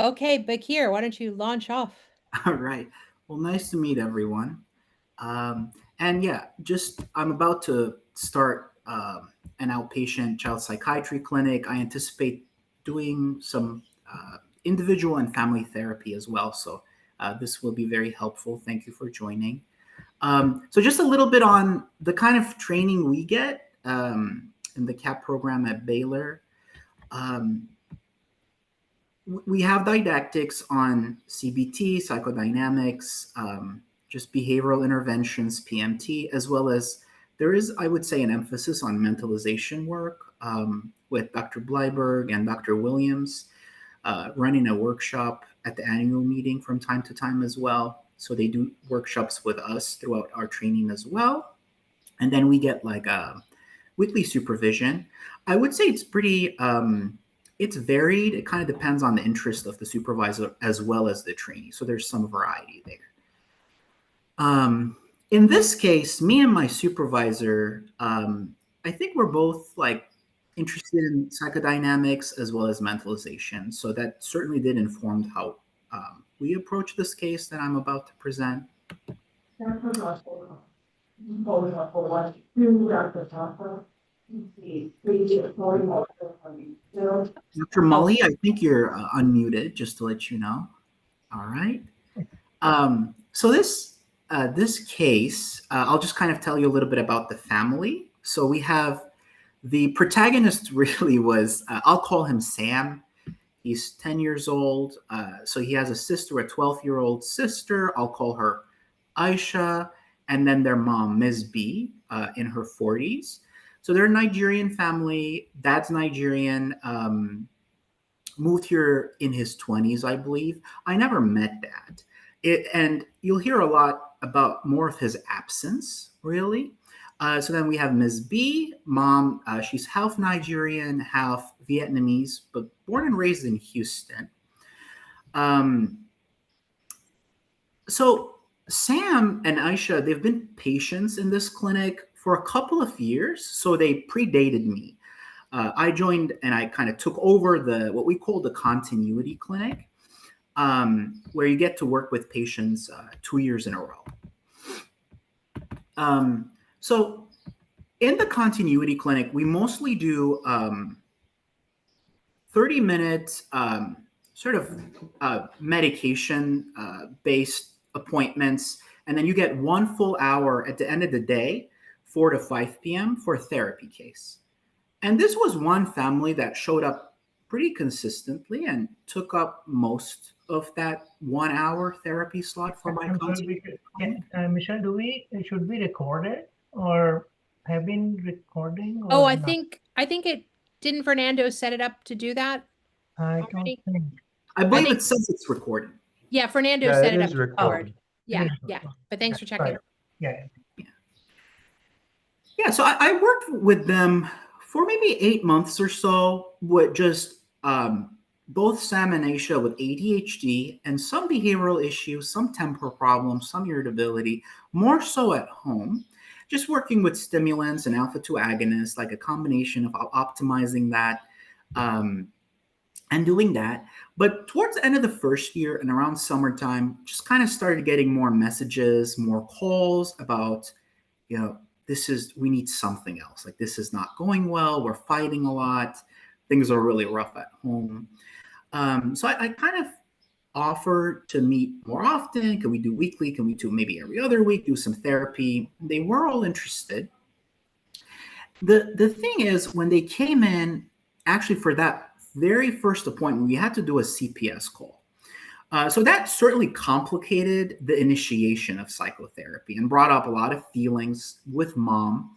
Okay, Bakir, why don't you launch off? All right. Well, nice to meet everyone. And yeah, just I'm about to start an outpatient child psychiatry clinic. I anticipate doing some individual and family therapy as well. So this will be very helpful. Thank you for joining. So just a little bit on the kind of training we get in the CAP program at Baylor. Um, we have didactics on CBT, psychodynamics, just behavioral interventions, PMT, as well as there is, I would say, an emphasis on mentalization work with Dr. Bleiberg and Dr. Williams running a workshop at the annual meeting from time to time as well. So they do workshops with us throughout our training as well. And then we get like a weekly supervision. I would say it's pretty it's varied. It kind of depends on the interest of the supervisor as well as the trainee. So there's some variety there. In this case, me and my supervisor, I think we're both like interested in psychodynamics as well as mentalization. So that certainly did inform how we approach this case that I'm about to present. Dr. Oh, Mully, I think you're unmuted, just to let you know. All right. So this case, I'll just kind of tell you a little bit about the family. So we have the protagonist really was I'll call him Sam. He's 10 years old. So he has a sister, a 12-year-old sister. I'll call her Aisha, and then their mom, Ms. B, in her 40s. So they're a Nigerian family. Dad's Nigerian. Moved here in his 20s, I believe. I never met Dad. And you'll hear a lot about more of his absence, really. So then we have Ms. B, mom. She's half Nigerian, half Vietnamese, but born and raised in Houston. Um, so Sam and Aisha, they've been patients in this clinic for a couple of years, so they predated me. I joined and I kind of took over the what we call the continuity clinic, where you get to work with patients 2 years in a row. So in the continuity clinic, we mostly do 30-minute sort of medication based appointments. And then you get 1 full hour at the end of the day, 4 to 5 p.m. for a therapy case. And this was one family that showed up pretty consistently and took up most of that 1 hour therapy slot for my I'm sorry, consultation. Michelle, should we record it or have been recording oh, or I not? think I think it didn't Fernando set it up to do that I don't already? think I I believe think it says it's recorded. yeah, Fernando Yeah, set it it up is to oh, record. recorded. it Yeah, is yeah. recorded. But thanks Yeah, for sorry. checking. Yeah. Yeah, so I worked with them for maybe 8 months or so with just both Sam and Aisha with ADHD and some behavioral issues, some temper problems, some irritability, more so at home. Just working with stimulants and alpha 2 agonists, like a combination of optimizing that um, and doing that. But towards the end of the first year and around summertime, just kind of started getting more messages, more calls about, you know, we need something else. Like, this is not going well. We're fighting a lot. Things are really rough at home. So I kind of offered to meet more often. Can we do weekly? Can we do maybe every other week, do some therapy? They were all interested. The thing is, when they came in, actually for that very first appointment, we had to do a CPS call. So that certainly complicated the initiation of psychotherapy and brought up a lot of feelings with mom,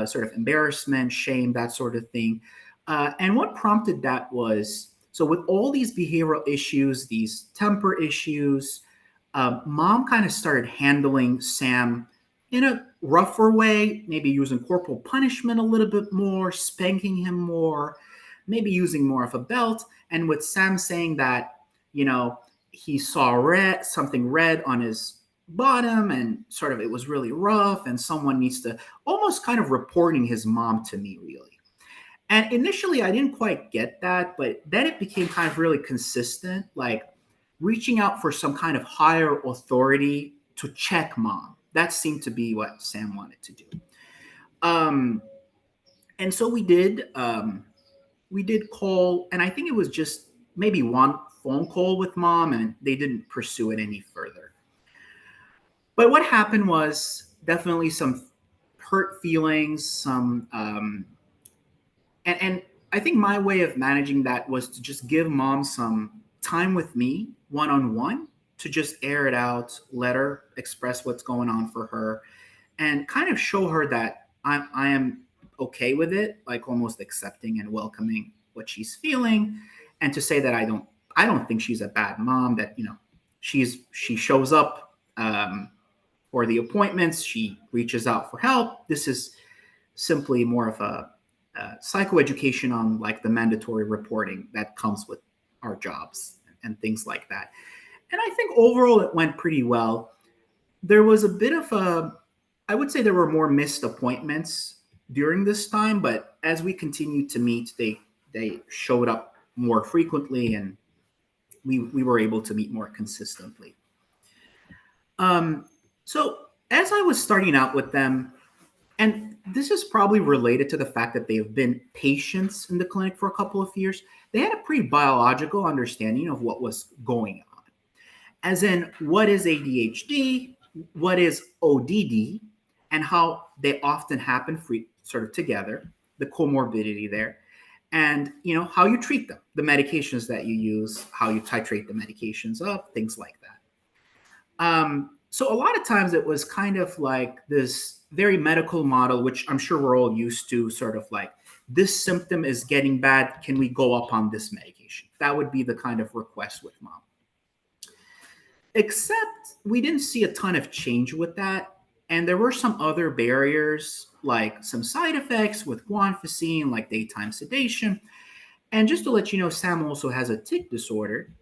sort of embarrassment, shame, that sort of thing. And what prompted that was, so with all these behavioral issues, these temper issues, mom kind of started handling Sam in a rougher way, maybe using corporal punishment a little bit more, spanking him more, maybe using more of a belt. And with Sam saying that, you know, he saw something red on his bottom and sort of it was really rough and someone needs to almost kind of reporting his mom to me really. And initially, I didn't quite get that, but then it became kind of really consistent, like reaching out for some kind of higher authority to check mom. That seemed to be what Sam wanted to do. Um, and so we did. We did call, and I think it was just maybe one phone call with mom, and they didn't pursue it any further. But what happened was definitely some hurt feelings, and I think my way of managing that was to just give mom some time with me, one on one, to just air it out, let her express what's going on for her, and kind of show her that I am okay with it, like almost accepting and welcoming what she's feeling, and to say that I don't think she's a bad mom. That she shows up for the appointments, she reaches out for help. This is simply more of a psychoeducation on like the mandatory reporting that comes with our jobs and things like that. And I think overall it went pretty well. There was a bit of I would say there were more missed appointments during this time, but as we continued to meet, they showed up more frequently, and we were able to meet more consistently. So as I was starting out with them, and this is probably related to the fact that they have been patients in the clinic for a couple of years, they had a pretty biological understanding of what was going on, as in what is ADHD, what is ODD, and how they often happen sort of together, the comorbidity there, and how you treat them, the medications that you use, how you titrate the medications up, things like that. So a lot of times it was kind of like this very medical model, which I'm sure we're all used to, sort of like this symptom is getting bad. Can we go up on this medication? That would be the kind of request with mom. Except we didn't see a ton of change with that. And there were some other barriers, like some side effects with guanfacine, like daytime sedation. And just to let you know, Sam also has a tic disorder.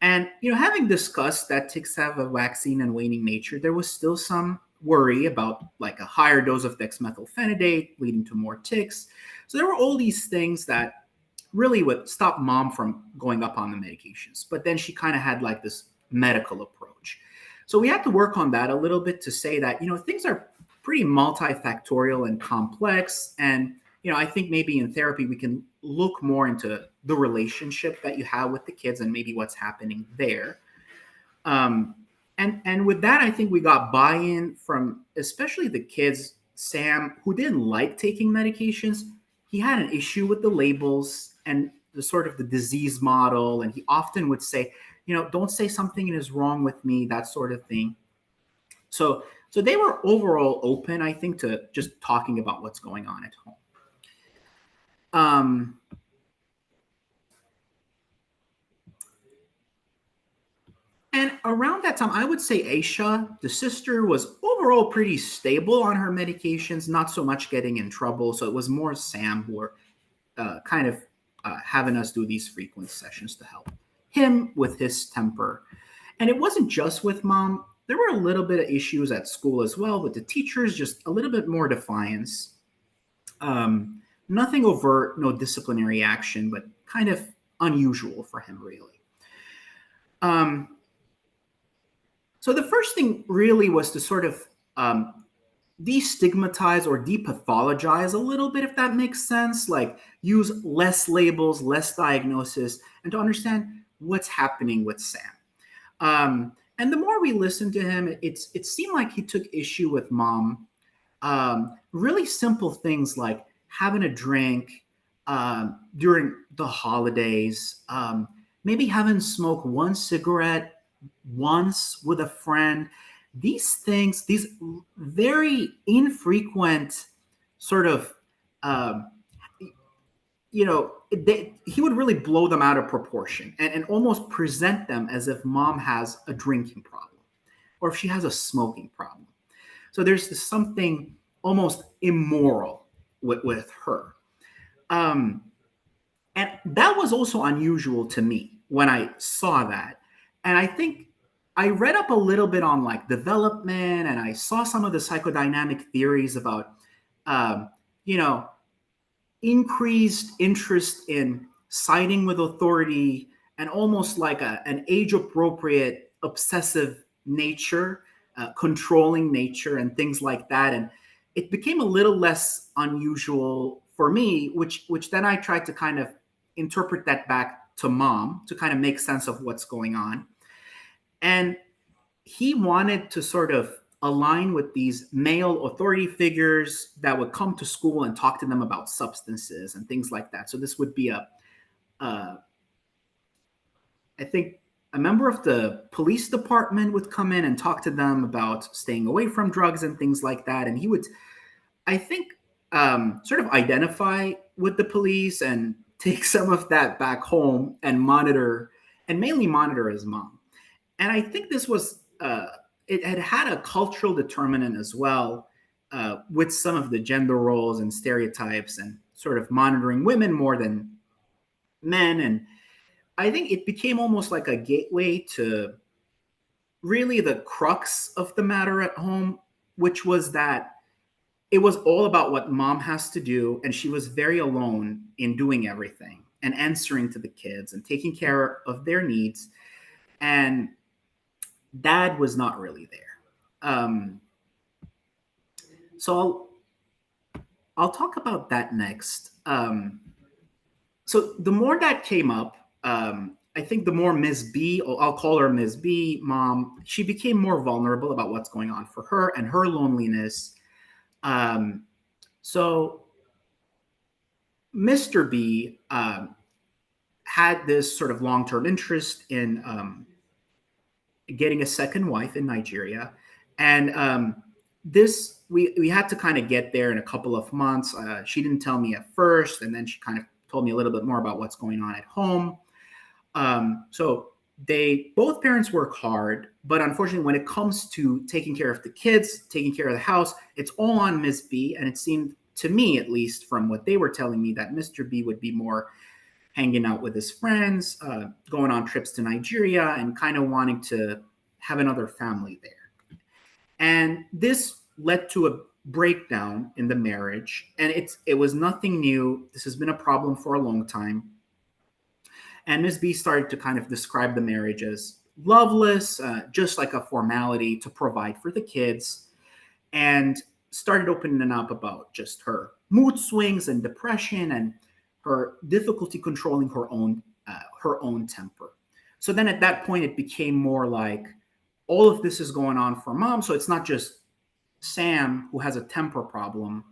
And having discussed that ticks have a waxing and waning nature, there was still some worry about like a higher dose of dexmethylphenidate leading to more ticks. So there were all these things that really would stop mom from going up on the medications. But then she kind of had like this medical approach. So we had to work on that a little bit to say that, things are pretty multifactorial and complex. And, I think maybe in therapy, we can look more into the relationship that you have with the kids and maybe what's happening there. And with that, I think we got buy-in from especially the kids. Sam, who didn't like taking medications, he had an issue with the labels and the sort of the disease model, and he often would say, don't say something is wrong with me, that sort of thing. So they were overall open, I think, to just talking about what's going on at home. And around that time, I would say Aisha, the sister, was overall pretty stable on her medications, not so much getting in trouble. So it was more Sam who were kind of having us do these frequent sessions to help him with his temper. And it wasn't just with mom. There were a little bit of issues at school as well with the teachers, just a little bit more defiance. Nothing overt, no disciplinary action, but kind of unusual for him, really. So the first thing really was to sort of destigmatize or depathologize a little bit, if that makes sense, like use less labels, less diagnosis, and to understand what's happening with Sam. And the more we listened to him, it seemed like he took issue with mom. Really simple things like having a drink during the holidays, maybe having smoked one cigarette once with a friend. These things, these very infrequent sort of, he would really blow them out of proportion and almost present them as if mom has a drinking problem or if she has a smoking problem. So there's something almost immoral with her. And that was also unusual to me when I saw that. And I think I read up a little bit on like development, and I saw some of the psychodynamic theories about, um, you know, increased interest in siding with authority and almost like an age appropriate obsessive nature, controlling nature, and things like that. And it became a little less unusual for me, which then I tried to kind of interpret that back to mom to kind of make sense of what's going on. And he wanted to sort of align with these male authority figures that would come to school and talk to them about substances and things like that. So this would be uh, I think a member of the police department would come in and talk to them about staying away from drugs and things like that. And he would, I think, sort of identify with the police and take some of that back home and monitor, and mainly monitor his mom. And I think this was it had a cultural determinant as well, with some of the gender roles and stereotypes and sort of monitoring women more than men. And I think it became almost like a gateway to really the crux of the matter at home, which was that it was all about what mom has to do, and she was very alone in doing everything and answering to the kids and taking care of their needs. And dad was not really there. So I'll talk about that next. So the more that came up, I think the more Ms. B, or I'll call her Ms. B, mom, she became more vulnerable about what's going on for her and her loneliness. Um, so Mr. B had this sort of long-term interest in getting a second wife in Nigeria, and this we had to kind of get there in a couple of months. She didn't tell me at first, and then she kind of told me a little bit more about what's going on at home. So they both parents work hard, but unfortunately, when it comes to taking care of the kids, taking care of the house, it's all on Ms. B. And it seemed to me, at least from what they were telling me, that Mr. B would be more hanging out with his friends, going on trips to Nigeria, and kind of wanting to have another family there. And this led to a breakdown in the marriage. And it was nothing new. This has been a problem for a long time. And Ms. B started to kind of describe the marriage as loveless, just like a formality to provide for the kids, and started opening up about just her mood swings and depression and her difficulty controlling her own temper. So then at that point, it became more like all of this is going on for mom. So it's not just Sam who has a temper problem.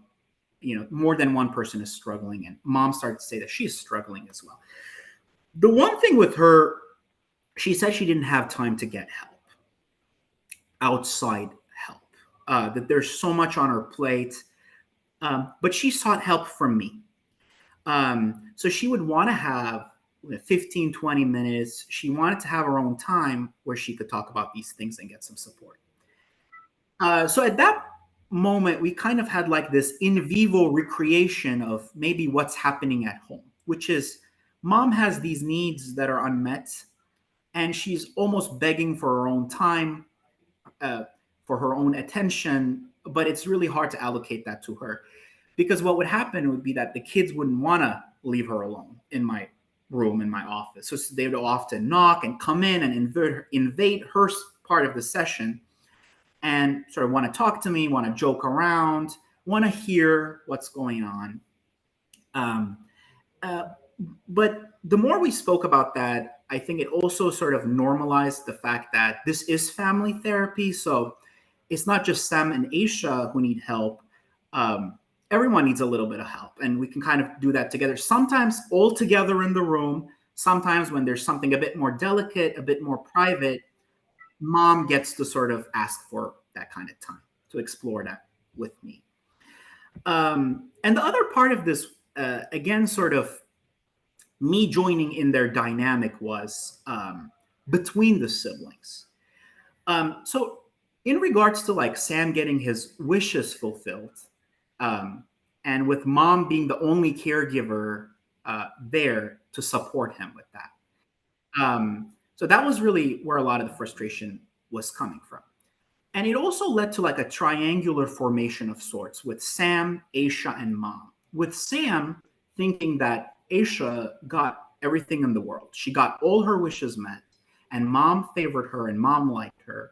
More than one person is struggling, and mom started to say that she's struggling as well. The one thing with her, she said she didn't have time to get help, outside help, that there's so much on her plate. But she sought help from me. So she would want to have 15, 20 minutes. She wanted to have her own time where she could talk about these things and get some support. So at that moment, we kind of had like this in vivo recreation of maybe what's happening at home, which is mom has these needs that are unmet, and she's almost begging for her own time, for her own attention, but it's really hard to allocate that to her, because what would happen would be that the kids wouldn't want to leave her alone in my room, in my office. So they would often knock and come in and invade her part of the session and sort of want to talk to me, want to joke around, want to hear what's going on. But the more we spoke about that, I think it also sort of normalized the fact that this is family therapy. So it's not just Sam and Aisha who need help. Everyone needs a little bit of help, and we can kind of do that together. Sometimes all together in the room. Sometimes when there's something a bit more delicate, a bit more private, mom gets to sort of ask for that kind of time to explore that with me. And the other part of this, again, sort of me joining in their dynamic was between the siblings. So in regards to like Sam getting his wishes fulfilled, and with mom being the only caregiver there to support him with that. So that was really where a lot of the frustration was coming from. And it also led to like a triangular formation of sorts with Sam, Aisha, and mom. With Sam, thinking that Aisha got everything in the world. She got all her wishes met, and mom favored her, and mom liked her.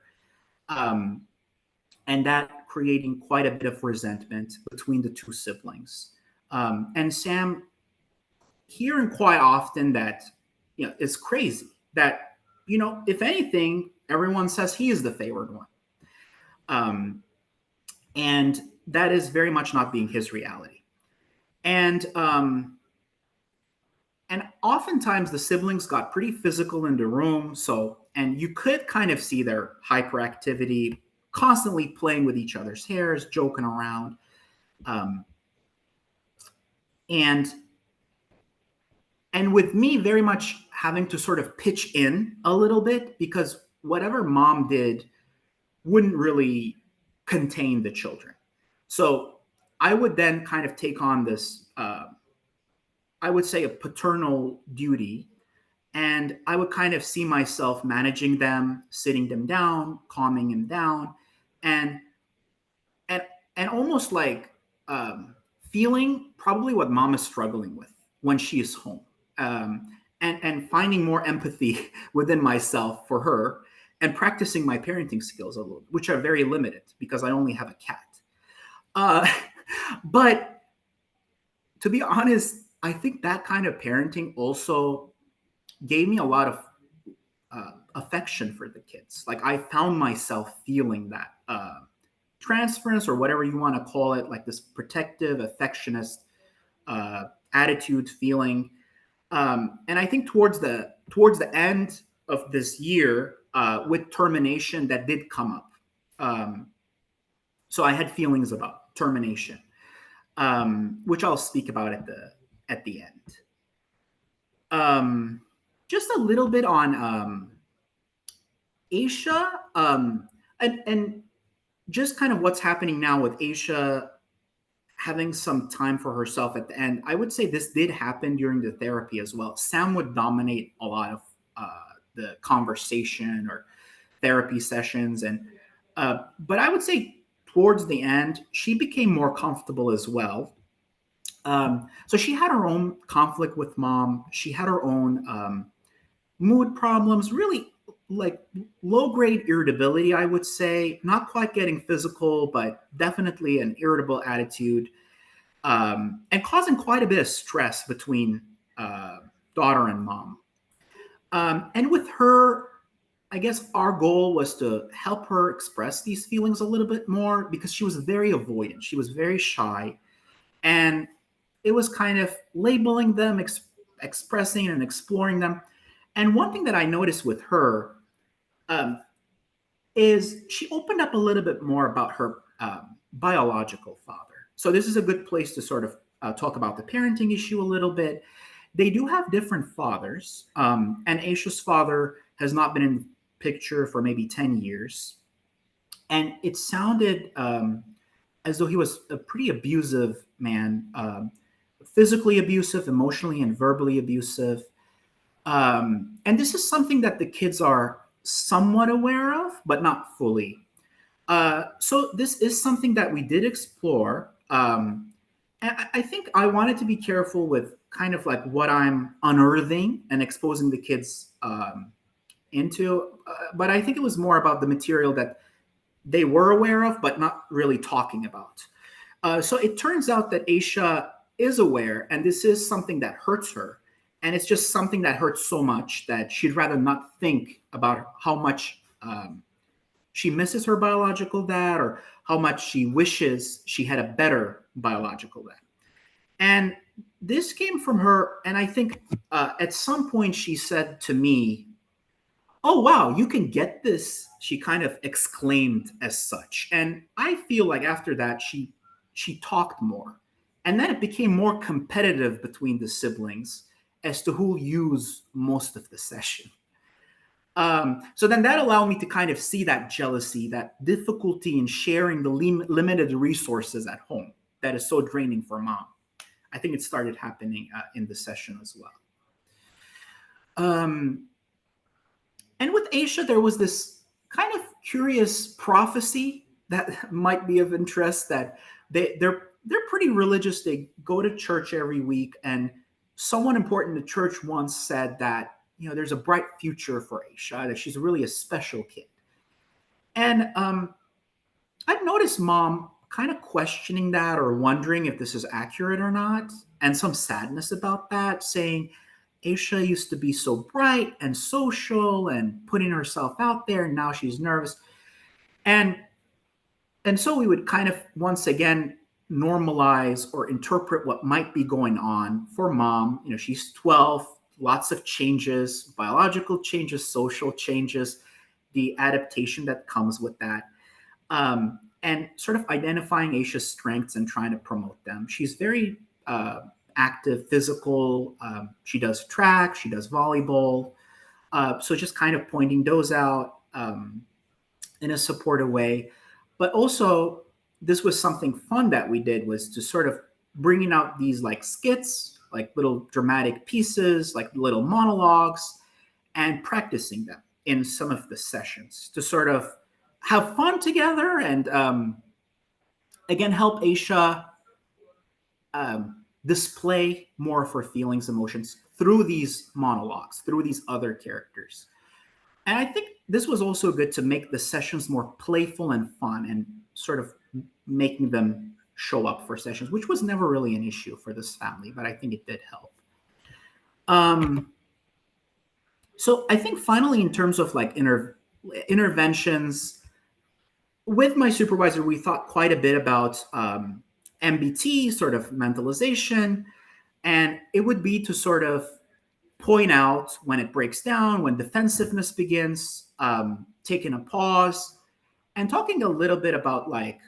Um, and that creating quite a bit of resentment between the two siblings. And Sam hearing quite often that, it's crazy that, if anything, everyone says he is the favored one. Um, and that is very much not being his reality. And oftentimes the siblings got pretty physical in the room. So, and you could kind of see their hyperactivity, constantly playing with each other's hairs, joking around. Um, and and with me very much having to sort of pitch in a little bit, because whatever mom did wouldn't really contain the children. So I would then kind of take on this, I would say, a paternal duty. And I would kind of see myself managing them, sitting them down, calming them down, and and and almost like, feeling probably what mom is struggling with when she is home, and finding more empathy within myself for her, and practicing my parenting skills a little, which are very limited because I only have a cat. Uh, but to be honest, I think that kind of parenting also gave me a lot of affection for the kids. Like I found myself feeling that transference, or whatever you want to call it, like this protective, affectionate attitude, feeling. And I think towards the end of this year, with termination, that did come up. So I had feelings about termination, which I'll speak about at the end. Um, just a little bit on Asia, and just kind of what's happening now with Asia having some time for herself at the end. I would say this did happen during the therapy as well. Sam would dominate a lot of the conversation or therapy sessions, and but I would say towards the end she became more comfortable as well. So she had her own conflict with mom. She had her own mood problems, really like low grade irritability, I would say. Not quite getting physical, but definitely an irritable attitude, and causing quite a bit of stress between uh, daughter and mom. And with her, I guess our goal was to help her express these feelings a little bit more, because she was very avoidant. She was very shy. And it was kind of labeling them, expressing and exploring them. And one thing that I noticed with her, um, is she opened up a little bit more about her biological father. So this is a good place to sort of talk about the parenting issue a little bit. They do have different fathers, and Aisha's father has not been in the picture for maybe 10 years. And it sounded as though he was a pretty abusive man, physically abusive, emotionally and verbally abusive. And this is something that the kids are somewhat aware of, but not fully. So this is something that we did explore. And I think I wanted to be careful with kind of like what I'm unearthing and exposing the kids into. But I think it was more about the material that they were aware of, but not really talking about. So it turns out that Aisha is aware, and this is something that hurts her. And it's just something that hurts so much that she'd rather not think about how much she misses her biological dad, or how much she wishes she had a better biological dad. And this came from her. And I think at some point she said to me, "Oh, wow, you can get this." She kind of exclaimed as such. And I feel like after that, she talked more. And then it became more competitive between the siblings as to who used most of the session. So then that allowed me to kind of see that jealousy, that difficulty in sharing the limited resources at home that is so draining for mom. I think it started happening in the session as well. Um, and with Aisha, there was this kind of curious prophecy that might be of interest, that they're pretty religious. They go to church every week, and someone important in the church once said that there's a bright future for Aisha, that she's really a special kid. And I've noticed mom kind of questioning that or wondering if this is accurate or not, and some sadness about that, saying Aisha used to be so bright and social and putting herself out there, and now she's nervous. And so we would kind of once again normalize or interpret what might be going on for mom. She's 12, lots of changes, biological changes, social changes, the adaptation that comes with that. And sort of identifying Aisha's strengths and trying to promote them. She's very active, physical. She does track, she does volleyball. So just kind of pointing those out in a supportive way. But also, this was something fun that we did, was to sort of bringing out these like skits, like little dramatic pieces, like little monologues, and practicing them in some of the sessions to sort of have fun together and again help Aisha display more of her feelings, emotions through these monologues, through these other characters. And I think this was also good to make the sessions more playful and fun, and sort of making them show up for sessions, which was never really an issue for this family, but I think it did help. So I think finally, in terms of like interventions, with my supervisor, we thought quite a bit about MBT, sort of mentalization, and it would be to sort of point out when it breaks down, when defensiveness begins, taking a pause, and talking a little bit about like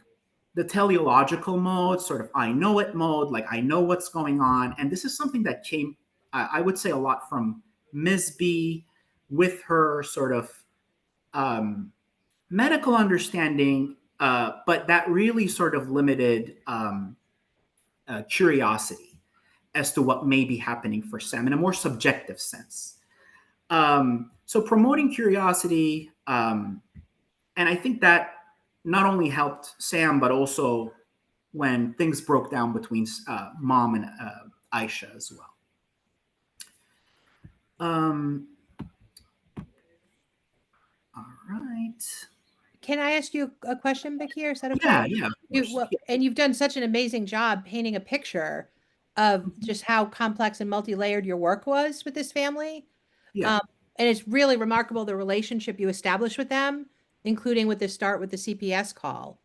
the teleological mode, sort of I know it mode, like I know what's going on. And this is something that came, I would say, a lot from Ms. B, with her sort of medical understanding, but that really sort of limited curiosity as to what may be happening for Sam in a more subjective sense. So promoting curiosity, and I think that not only helped Sam, but also when things broke down between mom and Aisha as well. All right. Can I ask you a question, Bakir? Is that okay? Yeah. And you've done such an amazing job painting a picture of just how complex and multi-layered your work was with this family. Yeah. And it's really remarkable the relationship you established with them, including with the start with the CPS call,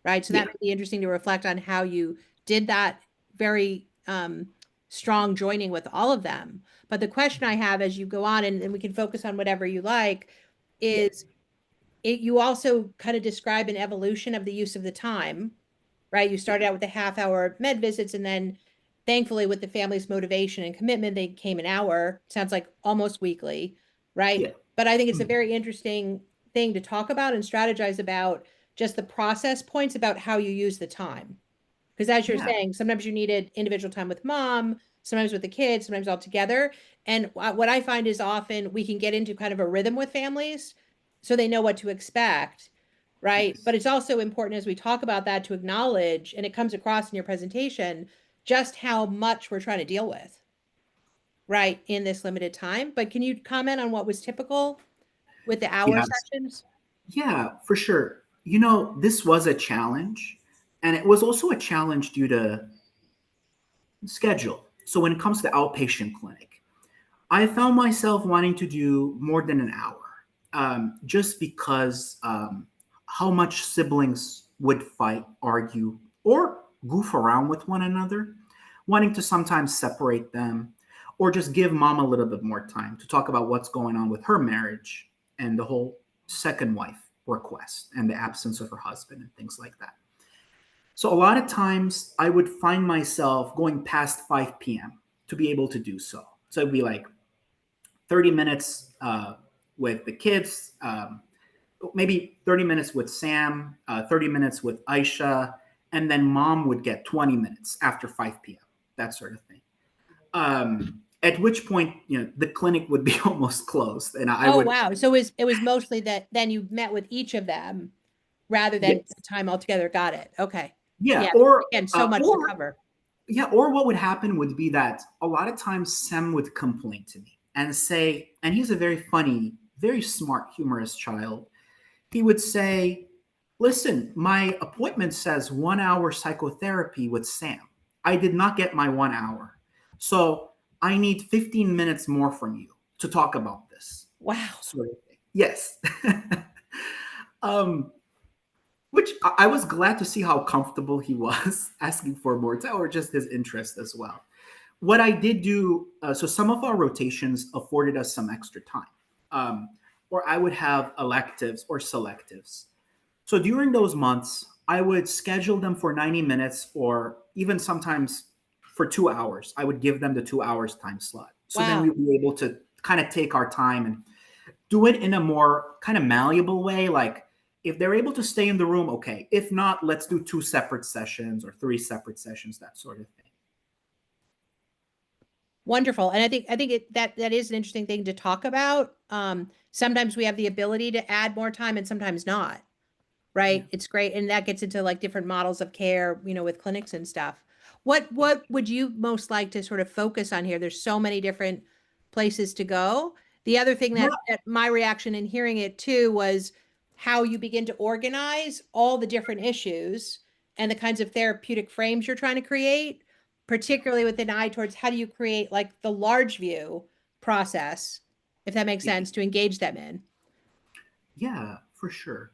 right? So that Yeah. would be interesting to reflect on how you did that very strong joining with all of them. But the question I have as you go on, and we can focus on whatever you like, is you also kind of describe an evolution of the use of the time, right? You started out with the half-hour med visits, and then thankfully with the family's motivation and commitment, they came an hour, sounds like almost weekly, right? Yeah. But I think it's a very interesting thing to talk about and strategize about, just the process points about how you use the time. Because as you're saying, sometimes you needed individual time with mom, sometimes with the kids, sometimes all together. And what I find is often we can get into kind of a rhythm with families so they know what to expect, right? Yes. But it's also important as we talk about that to acknowledge, and it comes across in your presentation, just how much we're trying to deal with, right, in this limited time. But can you comment on what was typical with the hour Yes. sessions? Yeah, for sure. This was a challenge, and it was also a challenge due to schedule. So when it comes to outpatient clinic, I found myself wanting to do more than an hour, just because how much siblings would fight, argue, or goof around with one another, wanting to sometimes separate them, or just give mom a little bit more time to talk about what's going on with her marriage and the whole second wife request and the absence of her husband and things like that. So a lot of times I would find myself going past 5 p.m. to be able to do so. So it'd be like 30 minutes with the kids, maybe 30 minutes with Sam, 30 minutes with Aisha, and then mom would get 20 minutes after 5 p.m., that sort of thing. At which point, the clinic would be almost closed. And I would. Wow. So it was mostly that then you met with each of them rather than Yes. time altogether. Got it. Okay. Yeah, Yeah. Again, so much to cover. yeah, or what would happen would be that a lot of times Sam would complain to me and say, and he's a very funny, very smart, humorous child. He would say, "Listen, my appointment says 1 hour psychotherapy with Sam. I did not get my 1 hour. So I need 15 minutes more from you to talk about this." Wow. Sort of thing. Yes. um, which I was glad to see how comfortable he was asking for more time or just his interest as well. What I did do, so some of our rotations afforded us some extra time. Um, or I would have electives or selectives. So during those months, I would schedule them for 90 minutes or even sometimes for 2 hours. I would give them the 2 hours time slot. So then Wow. we'd be able to kind of take our time and do it in a more kind of malleable way. Like if they're able to stay in the room, okay. If not, let's do 2 separate sessions or 3 separate sessions, that sort of thing. Wonderful. And I think that is an interesting thing to talk about. Sometimes we have the ability to add more time and sometimes not. Yeah. Right? It's great. And that gets into like different models of care, with clinics and stuff. What would you most like to sort of focus on here? There's so many different places to go. The other thing Yeah. that my reaction in hearing it too was how you begin to organize all the different issues and the kinds of therapeutic frames you're trying to create, particularly with an eye towards how do you create like the large view process, if that makes Yeah. sense, to engage them in. Yeah, for sure.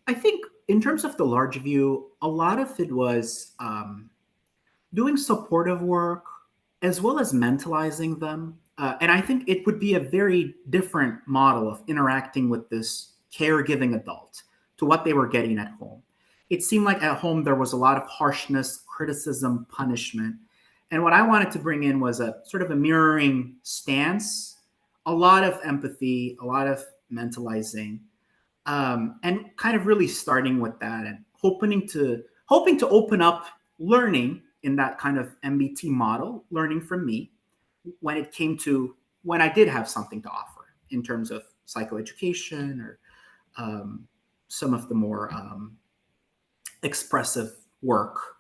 I think in terms of the large view, a lot of it was doing supportive work as well as mentalizing them. And I think it would be a very different model of interacting with this caregiving adult to what they were getting at home. It seemed like at home there was a lot of harshness, criticism, punishment. And what I wanted to bring in was a sort of a mirroring stance, a lot of empathy, a lot of mentalizing, and kind of really starting with that and hoping to open up learning in that kind of MBT model, learning from me when it came to when I did have something to offer in terms of psychoeducation or um, some of the more expressive work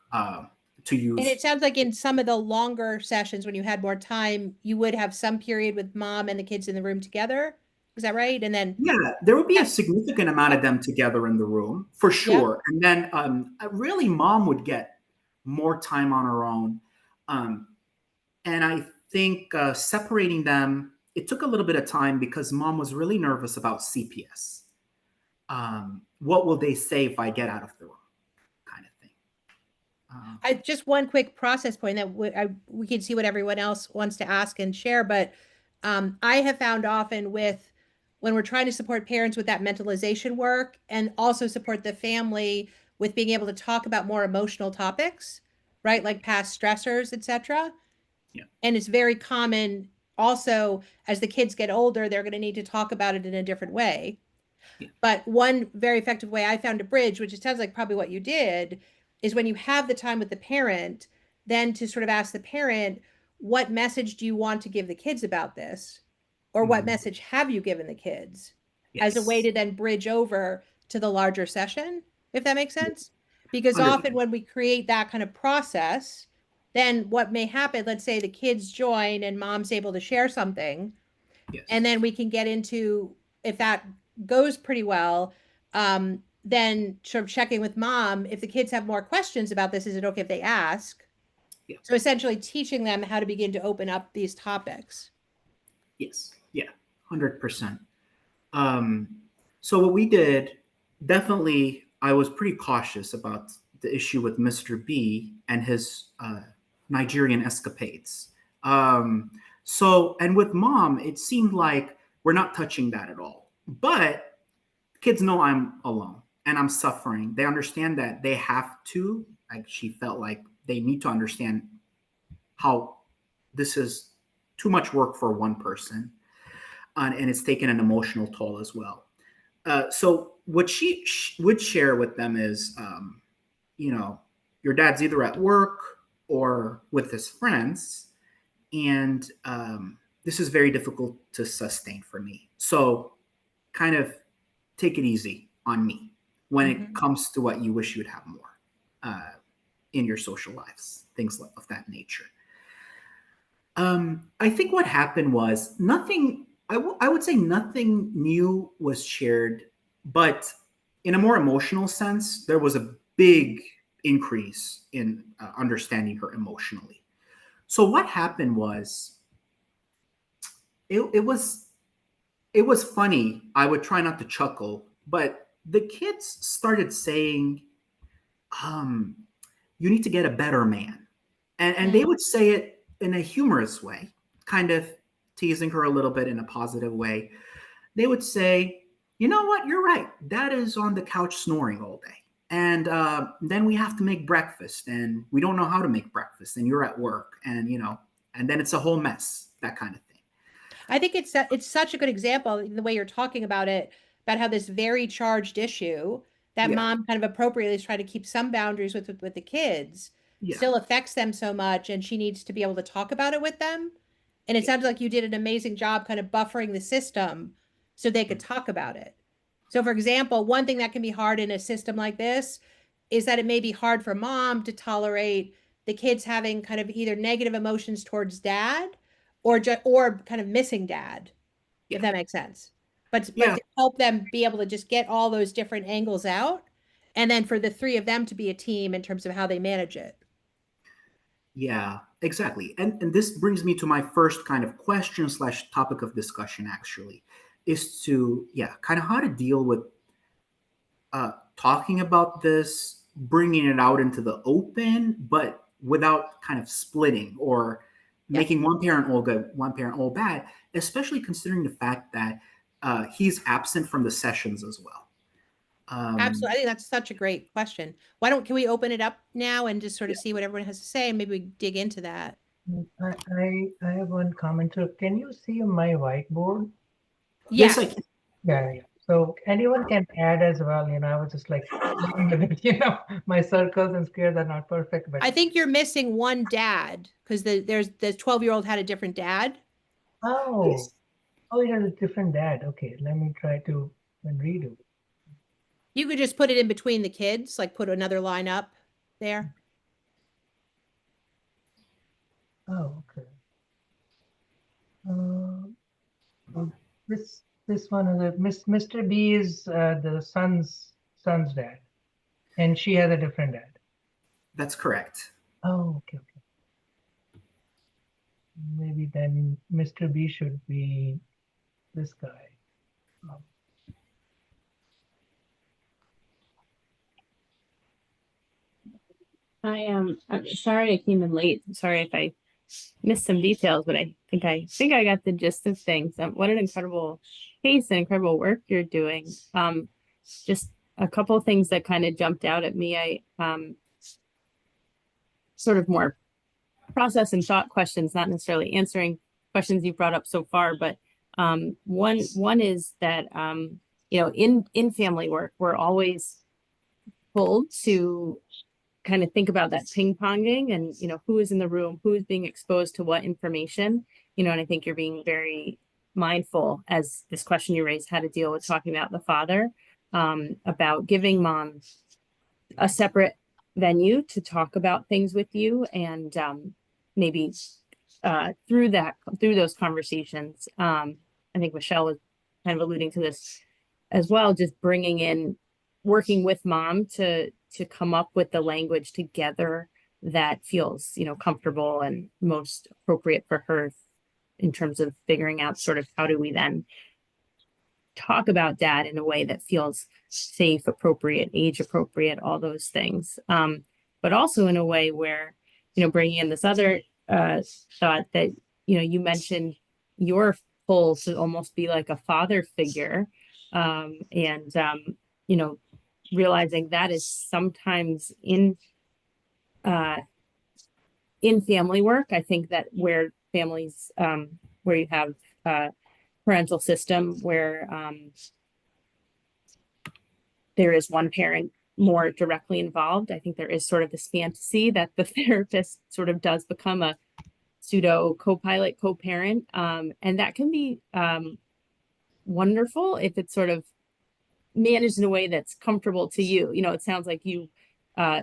to And it use. sounds like in some of the longer sessions when you had more time, you would have some period with mom and the kids in the room together. Is that right? And then, Yeah, there would be a yeah, significant amount of them together in the room for yep. sure. And then really, mom would get more time on her own. Um, And I think separating them, it took a little bit of time because mom was really nervous about CPS. What will they say if I get out of the room? Kind of thing. Um, I just one quick process point that we can see what everyone else wants to ask and share, but I have found often with when we're trying to support parents with that mentalization work and also support the family with being able to talk about more emotional topics, right? Like past stressors, etc. yeah, And it's very common also as the kids get older, they're going to need to talk about it in a different way. yeah, But one very effective way I found to bridge, which it sounds like probably what you did, is when you have the time with the parent, then to sort of ask the parent, what message do you want to give the kids about this? Or what mm, message have you given the kids as a way yes, to then bridge over to the larger session, if that makes sense? Because 100%. often when we create that kind of process, then what may happen, let's say the kids join and mom's able to share something, and Yes, then we can get into if that goes pretty well, then sort of checking with mom if the kids have more questions about this, is it okay if they ask? yeah, So essentially teaching them how to begin to open up these topics. yes, yeah, 100%. Um, so what we did, definitely, I was pretty cautious about the issue with Mr. B and his Nigerian escapades. Um, and with mom, it seemed like we're not touching that at all. But kids know I'm alone and I'm suffering. They understand that they have to. Like she felt like they need to understand how this is too much work for one person, and it's taken an emotional toll as well. So what she would share with them is, you know, your dad's either at work or with his friends, and this is very difficult to sustain for me. So kind of take it easy on me when it Mhm. comes to what you wish you would have more. in your social lives, things of that nature. I think what happened was nothing. I would say nothing new was shared, but in a more emotional sense, there was a big increase in understanding her emotionally. So what happened was it was it was funny. I would try not to chuckle, but the kids started saying, um, "You need to get a better man," and they Mm. would say it in a humorous way, kind of teasing her a little bit in a positive way. They would say, "You know what? You're right. Dad is on the couch snoring all day." And then we have to make breakfast, and we don't know how to make breakfast, and you're at work, and and then it's a whole mess, that kind of thing. I think it's such a good example the way you're talking about it, about how this very charged issue that Yeah, mom kind of appropriately is trying to keep some boundaries with the kids yeah, still affects them so much, and she needs to be able to talk about it with them. And it sounded like you did an amazing job kind of buffering the system so they could talk about it. So, for example, one thing that can be hard in a system like this is that it may be hard for mom to tolerate the kids having kind of either negative emotions towards dad or kind of missing dad, if yeah, that makes sense. But yeah, to help them be able to just get all those different angles out, and then for the three of them to be a team in terms of how they manage it. yeah, exactly. And this brings me to my first kind of question slash topic of discussion, actually, is to, yeah, kind of how to deal with talking about this, bringing it out into the open, but without kind of splitting or Yeah, making one parent all good, one parent all bad, especially considering the fact that he's absent from the sessions as well. absolutely. Um, I think that's such a great question. Can we open it up now and just sort of see what everyone has to say, and maybe we dig into that? I have one comment. So can you see my whiteboard? yes, I Yes. can. Yeah, yeah. So anyone can add as well. I was just like playing with it. My circles and squares are not perfect, but I think you're missing one dad because there's the 12-year-old had a different dad. oh, Yes. oh, it has a different dad. Okay, let me try to redo. You could just put it in between the kids, like put another line up there. Oh, okay. Uh, so this one is Mr. B is the son's dad, and she has a different dad. That's correct. Oh, okay, okay. Maybe then Mr. B should be this guy. Um, I'm sorry I came in late. I'm sorry if I missed some details, but I think I got the gist of things. What an incredible case and incredible work you're doing. Just a couple of things that kind of jumped out at me. I sort of more process and thought questions, not necessarily answering questions you've brought up so far, but one is that in family work, we're always pulled to kind of think about that ping ponging and who is in the room, who is being exposed to what information, and I think you're being very mindful as this question you raised, how to deal with talking about the father, about giving mom a separate venue to talk about things with you, and maybe through those conversations, I think Michelle was kind of alluding to this as well, just bringing in, working with mom to come up with the language together that feels comfortable and most appropriate for her in terms of figuring out sort of how do we then talk about dad in a way that feels safe, appropriate, age appropriate, all those things. But also in a way where, bringing in this other thought that, you mentioned your pull to almost be like a father figure. And, realizing that is sometimes uh, in family work. I think that where families, where you have parental system where there is one parent more directly involved. I think there is sort of this fantasy that the therapist sort of does become a pseudo co-pilot, co-parent. And that can be wonderful if it's sort of managed in a way that's comfortable to you. It sounds like you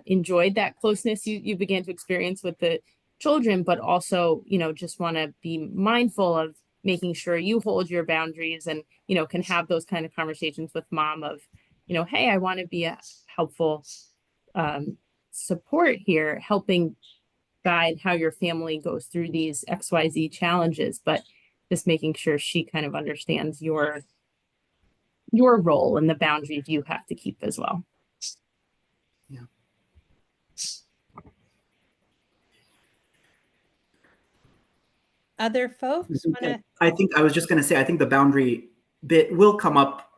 enjoyed that closeness you began to experience with the children, but also, just want to be mindful of making sure you hold your boundaries and, can have those kind of conversations with mom of, hey, I want to be a helpful support here, helping guide how your family goes through these XYZ challenges, but just making sure she kind of understands your role and the boundaries you have to keep as well. Yeah. Other folks want to? I think I was just going to say, I think the boundary bit will come up.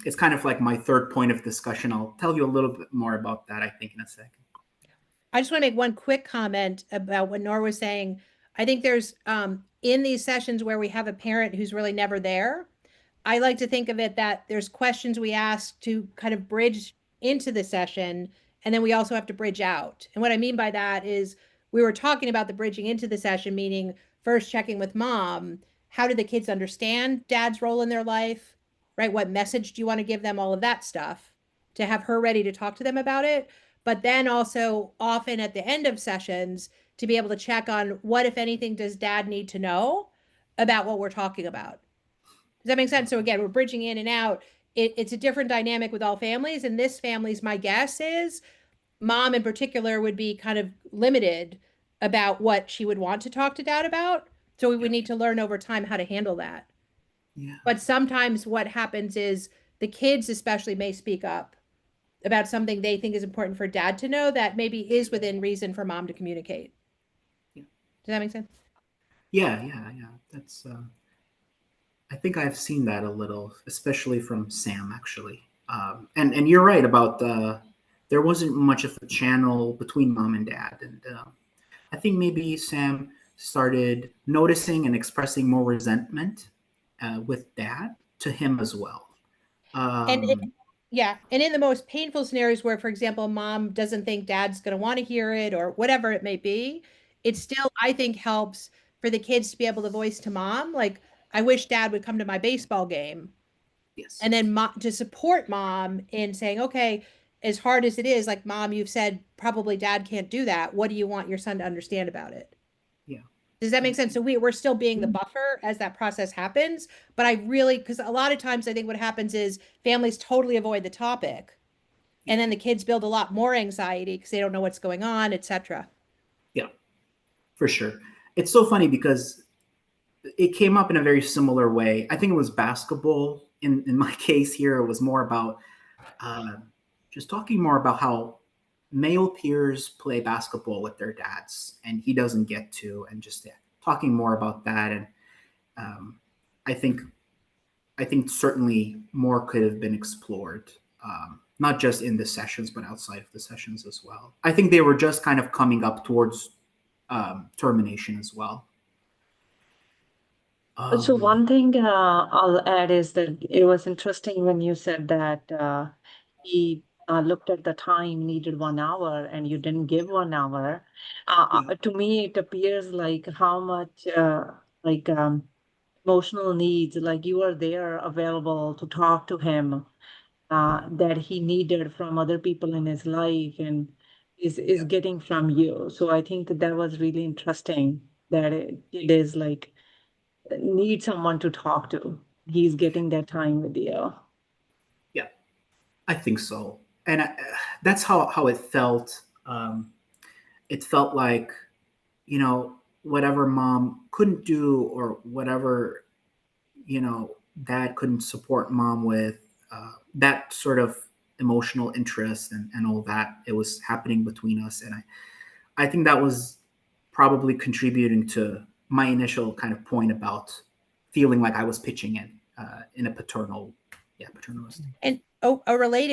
It's kind of like my third point of discussion. I'll tell you a little bit more about that, I think, in a second. I just want to make one quick comment about what Nora was saying. I think there's in these sessions where we have a parent who's really never there, I like to think of it that there's questions we ask to kind of bridge into the session, and then we also have to bridge out. And what I mean by that is we were talking about the bridging into the session, meaning first checking with mom, how do the kids understand dad's role in their life, right? What message do you want to give them? All of that stuff to have her ready to talk to them about it. But then also often at the end of sessions to be able to check on what, if anything, does dad need to know about what we're talking about. Does that make sense? So again, we're bridging in and out. It's a different dynamic with all families. And this family's, my guess is mom in particular would be kind of limited about what she would want to talk to dad about. So we would need to learn over time how to handle that. Yeah. But sometimes what happens is the kids especially may speak up about something they think is important for dad to know that maybe is within reason for mom to communicate. Yeah. Does that make sense? Yeah. That's. I think I've seen that a little, especially from Sam, actually. And you're right about there wasn't much of a channel between mom and dad, and I think maybe Sam started noticing and expressing more resentment with dad to him as well. And yeah, and in the most painful scenarios where, for example, mom doesn't think dad's going to want to hear it or whatever it may be, it still, I think, helps for the kids to be able to voice to mom, like, I wish dad would come to my baseball game. Yes. And then to support mom in saying, okay, as hard as it is, like, mom, you've said probably dad can't do that. What do you want your son to understand about it? Yeah. Does that make sense? So we're still being the buffer as that process happens. But I really, because a lot of times I think what happens is families totally avoid the topic. And then the kids build a lot more anxiety because they don't know what's going on, etc. Yeah, for sure. It's so funny because it came up in a very similar way. I think it was basketball. In my case here, it was more about just talking more about how male peers play basketball with their dads, and he doesn't get to, and just talking more about that. And I think certainly more could have been explored, not just in the sessions, but outside of the sessions as well. I think they were just kind of coming up towards termination as well. So one thing I'll add is that it was interesting when you said that he looked at the time, needed 1 hour, and you didn't give 1 hour. To me, it appears like how much like emotional needs, like you are there available to talk to him, that he needed from other people in his life and is getting from you. So I think that was really interesting that it is like need someone to talk to. He's getting that time with you. Yeah, I think so. And that's how it felt. It felt like, whatever mom couldn't do or whatever, dad couldn't support mom with, that sort of emotional interest and all that, it was happening between us. And I think that was probably contributing to my initial kind of point about feeling like I was pitching in a paternalistic. And a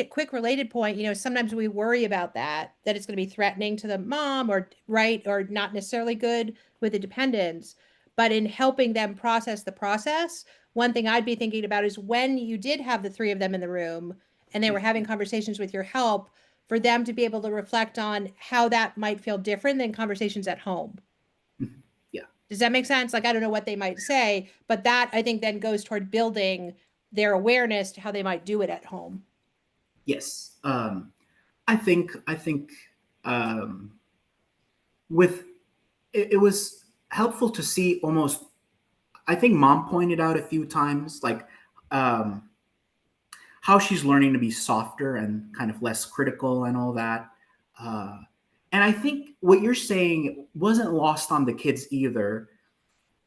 quick related point, sometimes we worry about that it's going to be threatening to the mom or right, or not necessarily good with the dependents. But in helping them process the process, one thing I'd be thinking about is when you did have the three of them in the room and they were having conversations with your help, for them to be able to reflect on how that might feel different than conversations at home. Yeah. Does that make sense? Like, I don't know what they might say, but that I think then goes toward building their awareness to how they might do it at home. Yes. I think with it was helpful to see almost. I think mom pointed out a few times like um, how she's learning to be softer and kind of less critical and all that. Uh, and I think what you're saying wasn't lost on the kids either.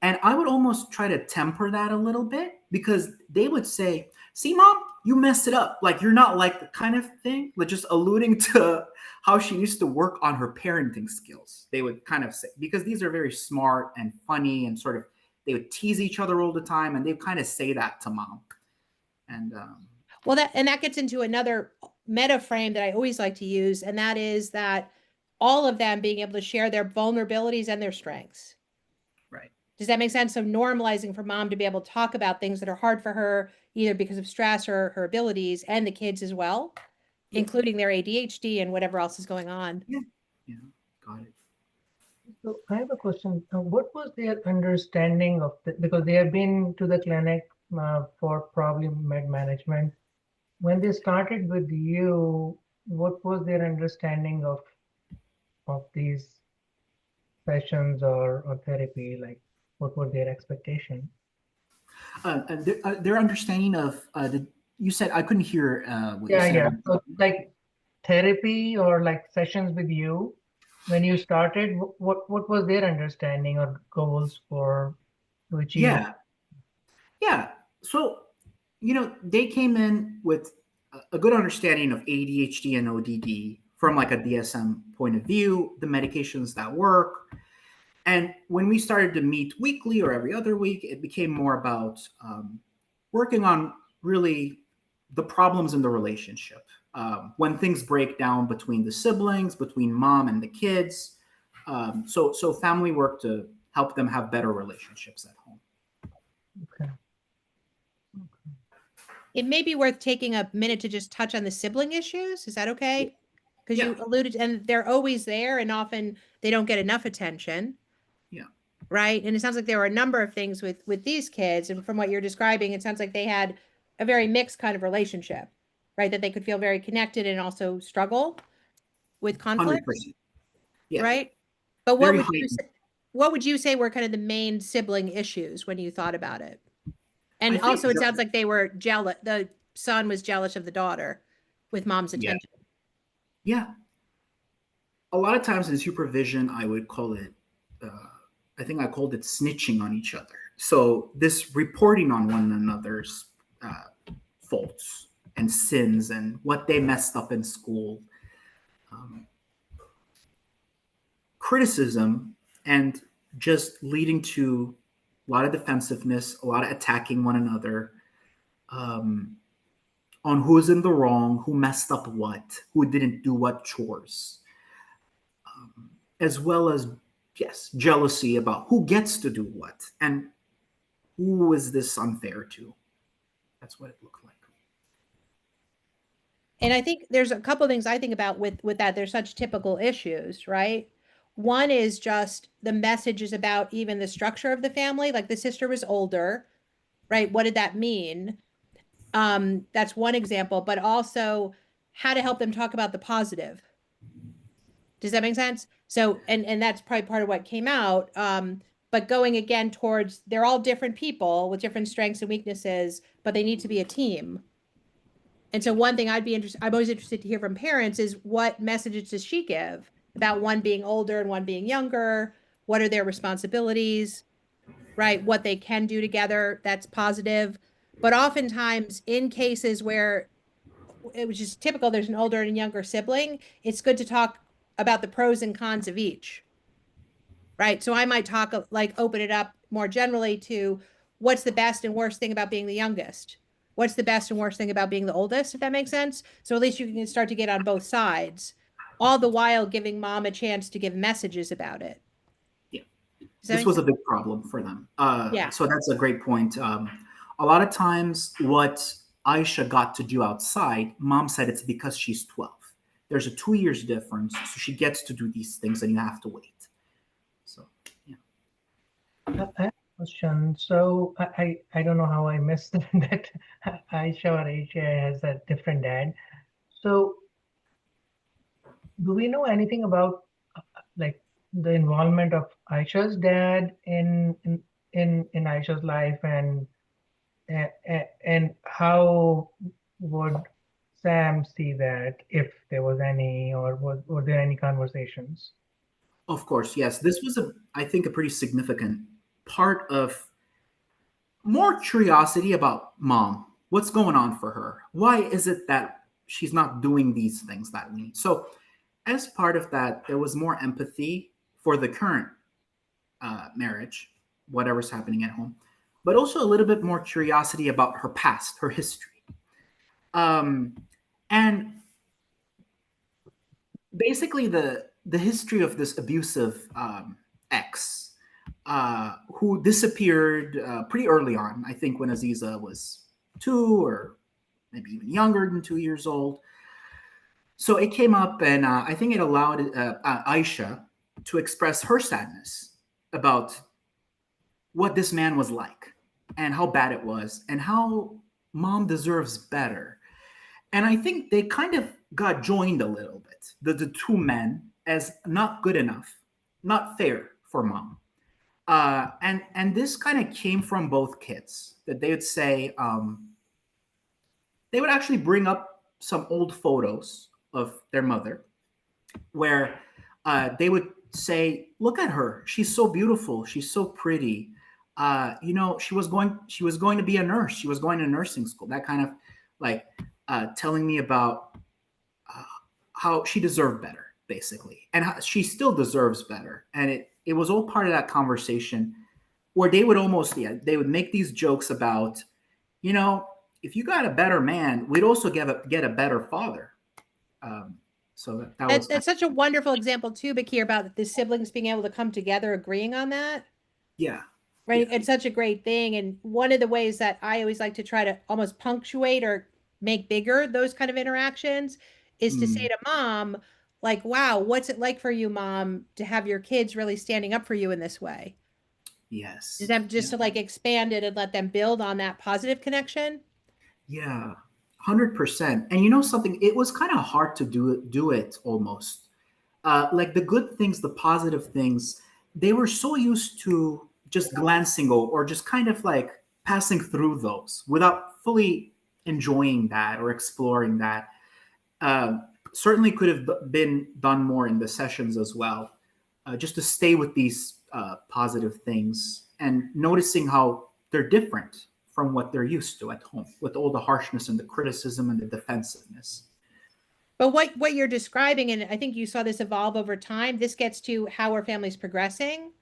And I would almost try to temper that a little bit because they would say, "See, mom, you messed it up. Like, you're not like the kind of thing," like just alluding to how she used to work on her parenting skills. They would kind of say, because these are very smart and funny and sort of, they would tease each other all the time and they would kind of say that to mom. And Well, that gets into another meta frame that I always like to use, and that is that all of them being able to share their vulnerabilities and their strengths. right. Does that make sense? So normalizing for mom to be able to talk about things that are hard for her, either because of stress or her abilities, and the kids as well, Yeah. including their ADHD and whatever else is going on. Yeah, got it. So I have a question. What was their understanding of the, because they have been to the clinic for probably med management. When they started with you, what was their understanding of these sessions or therapy? Like, what were their expectations? Their understanding of you said, I couldn't hear what you Yeah, said. yeah. So like therapy or like sessions with you, when you started, what was their understanding or goals for to achieve? Yeah. So, they came in with a good understanding of ADHD and ODD from like a DSM point of view, the medications that work. And when we started to meet weekly or every other week, it became more about working on really the problems in the relationship. When things break down between the siblings, between mom and the kids. So family work to help them have better relationships at home. Okay. It may be worth taking a minute to just touch on the sibling issues. Is that okay? Because Yeah. you alluded, and they're always there, and often they don't get enough attention. Yeah. Right. And it sounds like there were a number of things with these kids, and from what you're describing, it sounds like they had a very mixed kind of relationship, right? That they could feel very connected and also struggle with conflict, 100%. Yeah. right? But Very heightened. what would you say were kind of the main sibling issues when you thought about it? I And think also, it sounds like they were jealous. The son was jealous of the daughter with mom's Yeah. attention. Yeah. A lot of times in supervision, I would call it, I think I called it snitching on each other. So this reporting on one another's faults and sins and what they messed up in school, criticism, and just leading to a lot of defensiveness, a lot of attacking one another, on who's in the wrong, who messed up what, who didn't do what chores, as well as, yes, jealousy about who gets to do what and who is this unfair to. That's what it looked like. And I think there's a couple of things I think about with that. There's such typical issues, right? One is just the messages about even the structure of the family. Like the sister was older, right? What did that mean? That's one example, but also how to help them talk about the positive. Does that make sense? So, and that's probably part of what came out. But going again towards they're all different people with different strengths and weaknesses, but they need to be a team. And so one thing I'm always interested to hear from parents is what messages does she give about one being older and one being younger? What are their responsibilities, right? What they can do together that's positive. But oftentimes in cases where it was just typical, there's an older and younger sibling, it's good to talk about the pros and cons of each, right? So I might talk like open it up more generally to what's the best and worst thing about being the youngest? What's the best and worst thing about being the oldest, if that makes sense? So at least you can start to get on both sides, all the while giving mom a chance to give messages about it. Yeah. Does that This make was a sense? big problem for them. Yeah. So that's a great point. A lot of times, what Aisha got to do outside, mom said it's because she's 12. There's a 2 years difference, so she gets to do these things, and you have to wait. So, yeah. I have a question. So I don't know how I missed that Aisha or Aisha has a different dad. So do we know anything about like the involvement of Aisha's dad in Aisha's life, and how would Sam see that, if there was any, or were there any conversations? Of course, yes. This was I think, a pretty significant part of more curiosity about mom. What's going on for her? Why is it that she's not doing these things that we need? So, as part of that, there was more empathy for the current marriage, whatever's happening at home, but also a little bit more curiosity about her past, her history. Um, and basically, the history of this abusive ex who disappeared pretty early on. I think when Aziza was 2 or maybe even younger than 2 years old. So it came up, and I think it allowed Aisha to express her sadness about what this man was like and how bad it was and how mom deserves better. And I think they kind of got joined a little bit, the two men, as not good enough, not fair for mom. And this kind of came from both kids, that they would say, they would actually bring up some old photos of their mother where they would say, look at her, she's so beautiful, she's so pretty. She was going to be a nurse, she was going to nursing school, that kind of like telling me about uh, how she deserved better, basically, and how she still deserves better. And it was all part of that conversation where they would almost, yeah, they would make these jokes about, you know, if you got a better man, we'd also get a better father. Um, so that was That's such a wonderful example too, Bakir, about the siblings being able to come together, agreeing on that. yeah, Right. yeah, It's such a great thing. And one of the ways that I always like to try to almost punctuate or make bigger those kind of interactions is to say mm, to mom, like, wow, what's it like for you, mom, to have your kids really standing up for you in this way? Just yes, them yeah, just to like expand it and let them build on that positive connection. yeah, 100%. And you know something, it was kind of hard to do it almost. Like the good things, the positive things, they were so used to just glancing over or just kind of like passing through those without fully enjoying that or exploring that. uh, Certainly could have been done more in the sessions as well, just to stay with these positive things and noticing how they're different from what they're used to at home with all the harshness and the criticism and the defensiveness. But what you're describing, and I think you saw this evolve over time, this gets to how our family's progressing,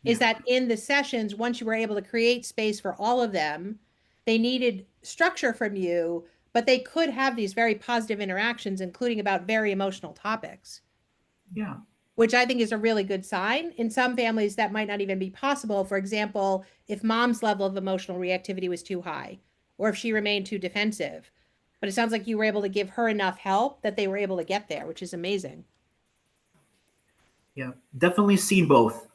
is Yeah, that in the sessions, once you were able to create space for all of them, they needed structure from you, but they could have these very positive interactions, including about very emotional topics, yeah, which I think is a really good sign. In some families, that might not even be possible. For example, if mom's level of emotional reactivity was too high, or if she remained too defensive. But it sounds like you were able to give her enough help that they were able to get there, which is amazing. yeah. Definitely seen both.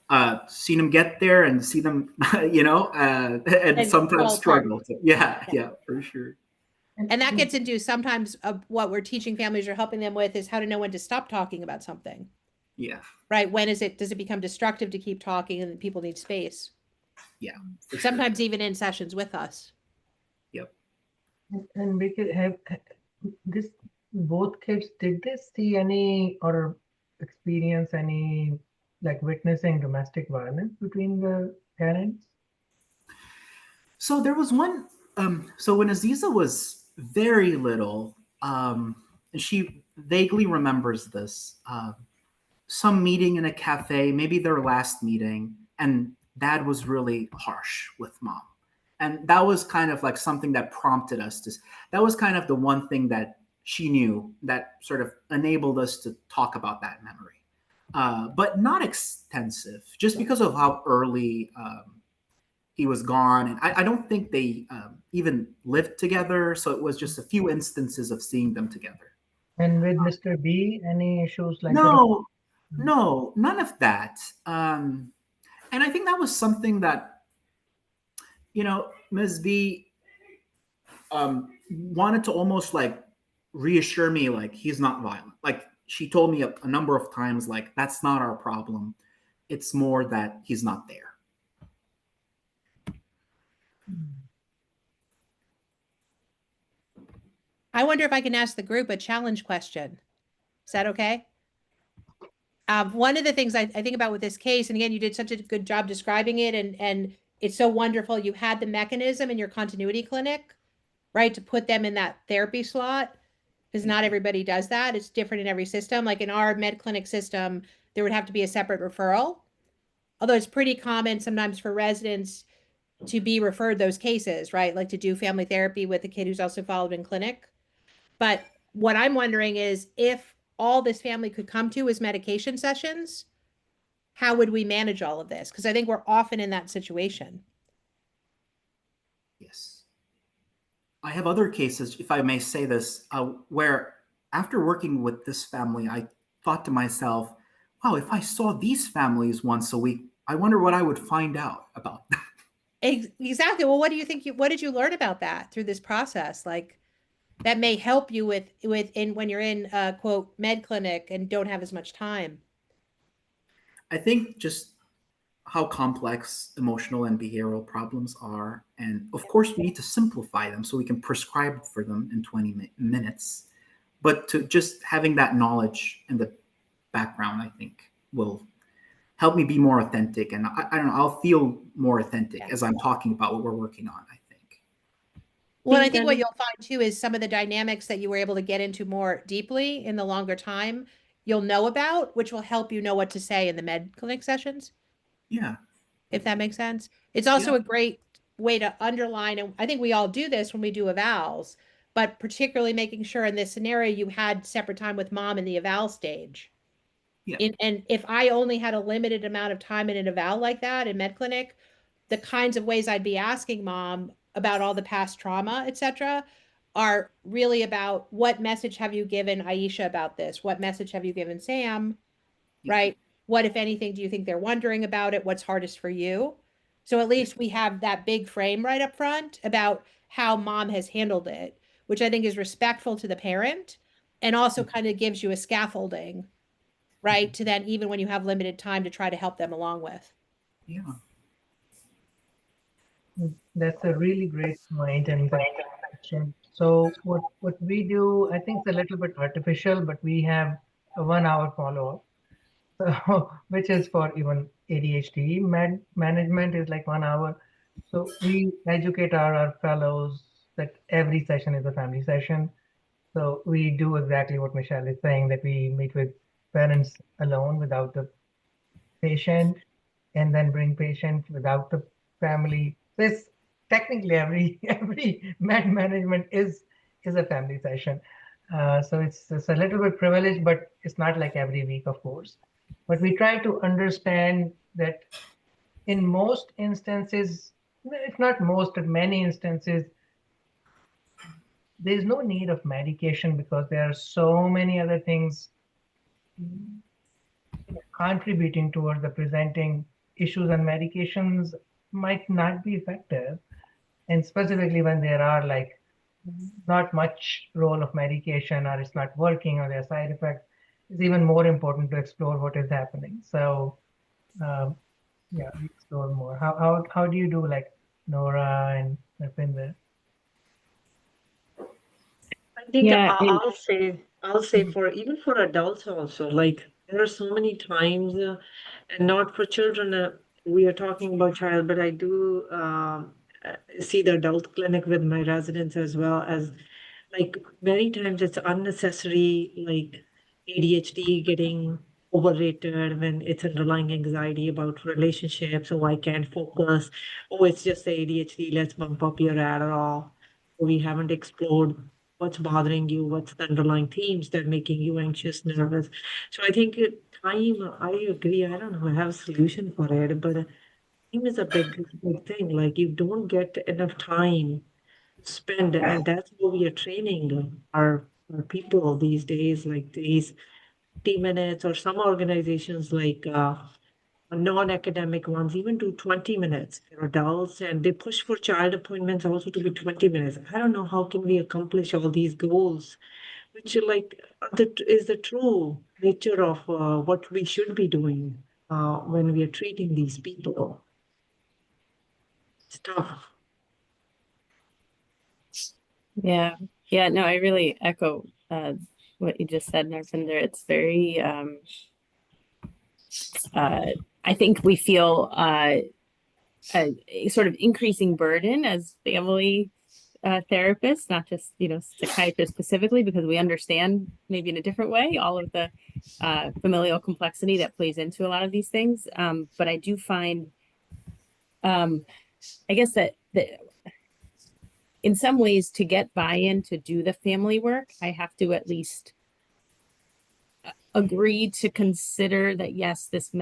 Seen them get there and see them, and And sometimes fall apart. struggle. Yeah, Yeah. yeah, for sure. And that gets into sometimes what we're teaching families or helping them with is how to know when to stop talking about something, Yeah, right? When does it become destructive to keep talking and people need space? yeah, for sure. Sometimes even in sessions with us. Yep. And we could have this, both kids, did they see any or experience any, like, witnessing domestic violence between the parents? So there was one. So when Aziza was very little, and she vaguely remembers this, some meeting in a cafe, maybe their last meeting, and dad was really harsh with mom. And that was kind of like something that prompted us to, that was kind of the one thing that she knew that sort of enabled us to talk about that memory. But not extensive, just because of how early he was gone. And I don't think they even lived together. So it was just a few instances of seeing them together. And with Mr. B, any issues like that? No, no, none of that. And I think that was something that, Ms. B wanted to almost like reassure me, like he's not violent. Like she told me a number of times, like, that's not our problem. It's more that he's not there. I wonder if I can ask the group a challenge question. Is that okay? One of the things I think about with this case, and again, you did such a good job describing it, and it's so wonderful. You had the mechanism in your continuity clinic, right, to put them in that therapy slot, because not everybody does that. It's different in every system. Like in our med clinic system, there would have to be a separate referral. Although it's pretty common sometimes for residents to be referred those cases, right? Like to do family therapy with a kid who's also followed in clinic. But what I'm wondering is if all this family could come to is medication sessions, how would we manage all of this? Because I think we're often in that situation. Yes. I have other cases, if I may say this, where after working with this family, I thought to myself, wow, if I saw these families once a week, I wonder what I would find out about them. Exactly. Well, what do you think what did you learn about that through this process? Like that may help you with in when you're in quote med clinic and don't have as much time. I think just how complex emotional and behavioral problems are. And of course, we need to simplify them so we can prescribe for them in 20 minutes. But to just having that knowledge in the background, I think will help me be more authentic. And I don't know, I'll feel more authentic Yeah. as I'm talking about what we're working on, I think. Well, and I think Then what you'll find too is some of the dynamics that you were able to get into more deeply in the longer time you'll know about, which will help you know what to say in the med clinic sessions, Yeah. if that makes sense. It's also Yeah. a great way to underline, and I think we all do this when we do evals, but particularly making sure in this scenario you had separate time with mom in the eval stage. Yeah. And if I only had a limited amount of time in an eval like that in med clinic, the kinds of ways I'd be asking mom about all the past trauma, etc., are really about what message have you given Aisha about this? What message have you given Sam? Yeah. Right? What, if anything, do you think they're wondering about it? What's hardest for you? So at least we have that big frame right up front about how mom has handled it, which I think is respectful to the parent and also kind of gives you a scaffolding, right? To then, even when you have limited time, to try to help them along with. Yeah. That's a really great point, and so what we do, I think it's a little bit artificial, but we have a 1 hour follow-up, so which is for even ADHD. Management is like 1 hour. So we educate our fellows that every session is a family session. So we do exactly what Michelle is saying, that we meet with parents alone without the patient, and then bring patient without the family. This technically every management is a family session. So it's a little bit privileged, but it's not like every week, of course. But we try to understand that in most instances, if not most, but many instances, there's no need of medication because there are so many other things contributing towards the presenting issues, and medications might not be effective. And specifically when there are like not much role of medication, or it's not working, or there are side effects, it's even more important to explore what is happening. So um, yeah, we explore more. How do you do, like Nora and Narpinder? I think Yeah, and I'll say for even for adults also, like there are so many times, and not for children. We are talking about child, but I do see the adult clinic with my residents as well as like many times it's unnecessary, like ADHD getting overrated when it's underlying anxiety about relationships. Oh, I can't focus. Oh, it's just the ADHD. Let's bump up your Adderall. We haven't explored what's bothering you, what's the underlying themes that are making you anxious, nervous. So I think time, I agree. I don't know, I have a solution for it, but time is a big thing. Like you don't get enough time spend, and that's what we are training our people these days, like these 50 minutes, or some organizations like non-academic ones even do 20 minutes for adults, and they push for child appointments also to be 20 minutes. I don't know how can we accomplish all these goals which is the true nature of what we should be doing when we are treating these people. It's tough. Yeah. Yeah. No, I really echo what you just said, Narpinder. It's very, I think we feel a sort of increasing burden as family therapists, not just, psychiatrists specifically, because we understand maybe in a different way all of the familial complexity that plays into a lot of these things. But I do find, I guess that in some ways, to get buy-in to do the family work, I have to at least agree to consider that yes, this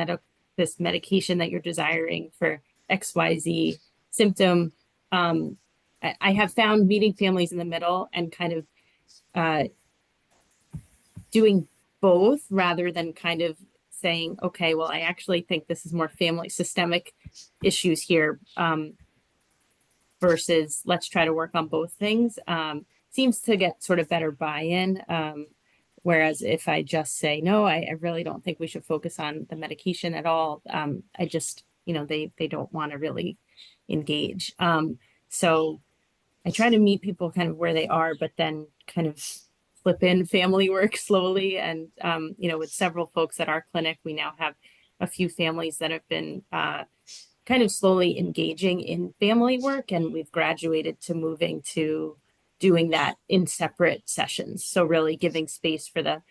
medication that you're desiring for XYZ symptom. I have found meeting families in the middle and kind of uh, doing both rather than kind of saying, okay, well, I actually think this is more family systemic issues here versus let's try to work on both things. Seems to get sort of better buy-in. Whereas if I just say, no, I really don't think we should focus on the medication at all, I just, they don't want to really engage. So I try to meet people kind of where they are, but then kind of flip in family work slowly. And, with several folks at our clinic, we now have a few families that have been kind of slowly engaging in family work. And we've graduated to moving to doing that in separate sessions. So really giving space for the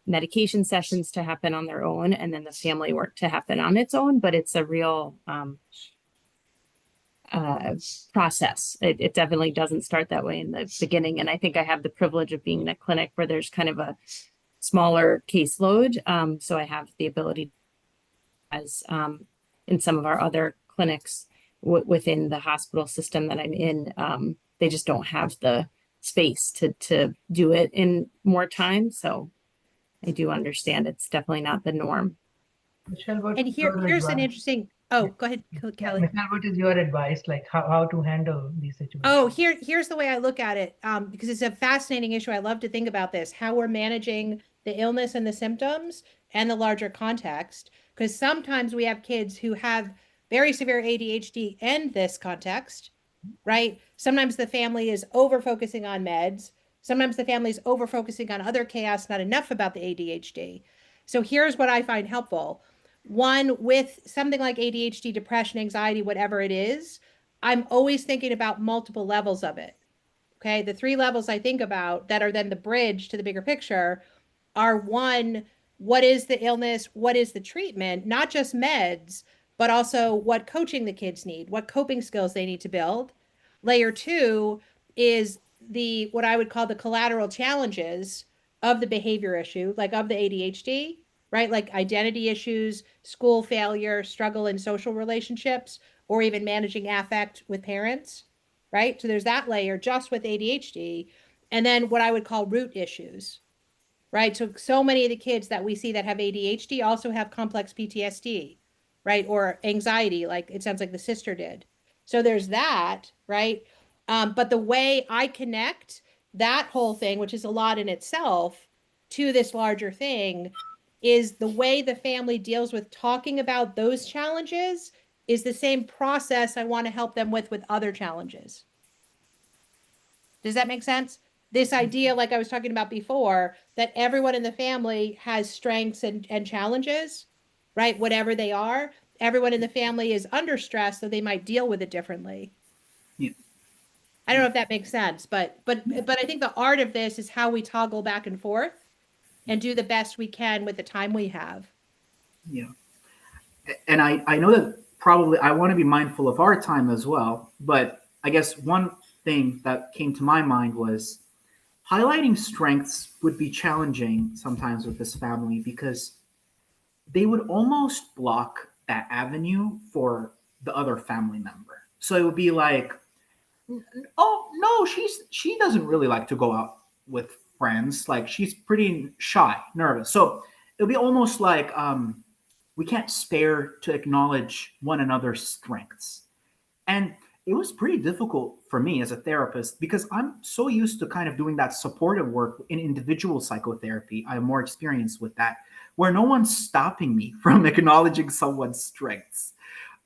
medication sessions to happen on their own and then the family work to happen on its own. But it's a real process. It definitely doesn't start that way in the beginning. And I think I have the privilege of being in a clinic where there's kind of a smaller caseload. So I have the ability, as in some of our other clinics within the hospital system that I'm in, they just don't have the space to do it in more time. So I do understand it's definitely not the norm. Michelle, what And is your here's an advice? interesting, oh, go ahead, Kelly. Michelle, what is your advice? Like how to handle these situations? Oh, here's the way I look at it, because it's a fascinating issue. I love to think about this, how we're managing the illness and the symptoms and the larger context. Because sometimes we have kids who have very severe ADHD and this context, right? Sometimes the family is over focusing on meds. Sometimes the family is over focusing on other chaos, not enough about the ADHD. So here's what I find helpful. One, with something like ADHD, depression, anxiety, whatever it is, I'm always thinking about multiple levels of it. Okay. The three levels I think about that are then the bridge to the bigger picture are: one, what is the illness? What is the treatment? Not just meds, but also what coaching the kids need, what coping skills they need to build. Layer two is the what I would call the collateral challenges of the behavior issue, like of the ADHD, right? Like identity issues, school failure, struggle in social relationships, or even managing affect with parents, right? So there's that layer just with ADHD. And then what I would call root issues, right? So many of the kids that we see that have ADHD also have complex PTSD, right? Or anxiety, like it sounds like the sister did. So there's that, right? But the way I connect that whole thing, which is a lot in itself, to this larger thing, is the way the family deals with talking about those challenges is the same process I want to help them with other challenges. Does that make sense? This idea, like I was talking about before, that everyone in the family has strengths and challenges, right? Whatever they are, everyone in the family is under stress, so they might deal with it differently. Yeah. I don't know if that makes sense, but I think the art of this is how we toggle back and forth and do the best we can with the time we have. Yeah. And I know that probably I want to be mindful of our time as well, but I guess one thing that came to my mind was highlighting strengths would be challenging sometimes with this family because they would almost block that avenue for the other family member. So it would be like, oh no, she doesn't really like to go out with friends. Like she's pretty shy, nervous. So it'll be almost like we can't spare to acknowledge one another's strengths. And It was pretty difficult for me as a therapist because I'm so used to kind of doing that supportive work in individual psychotherapy. I have more experience with that, where no one's stopping me from acknowledging someone's strengths.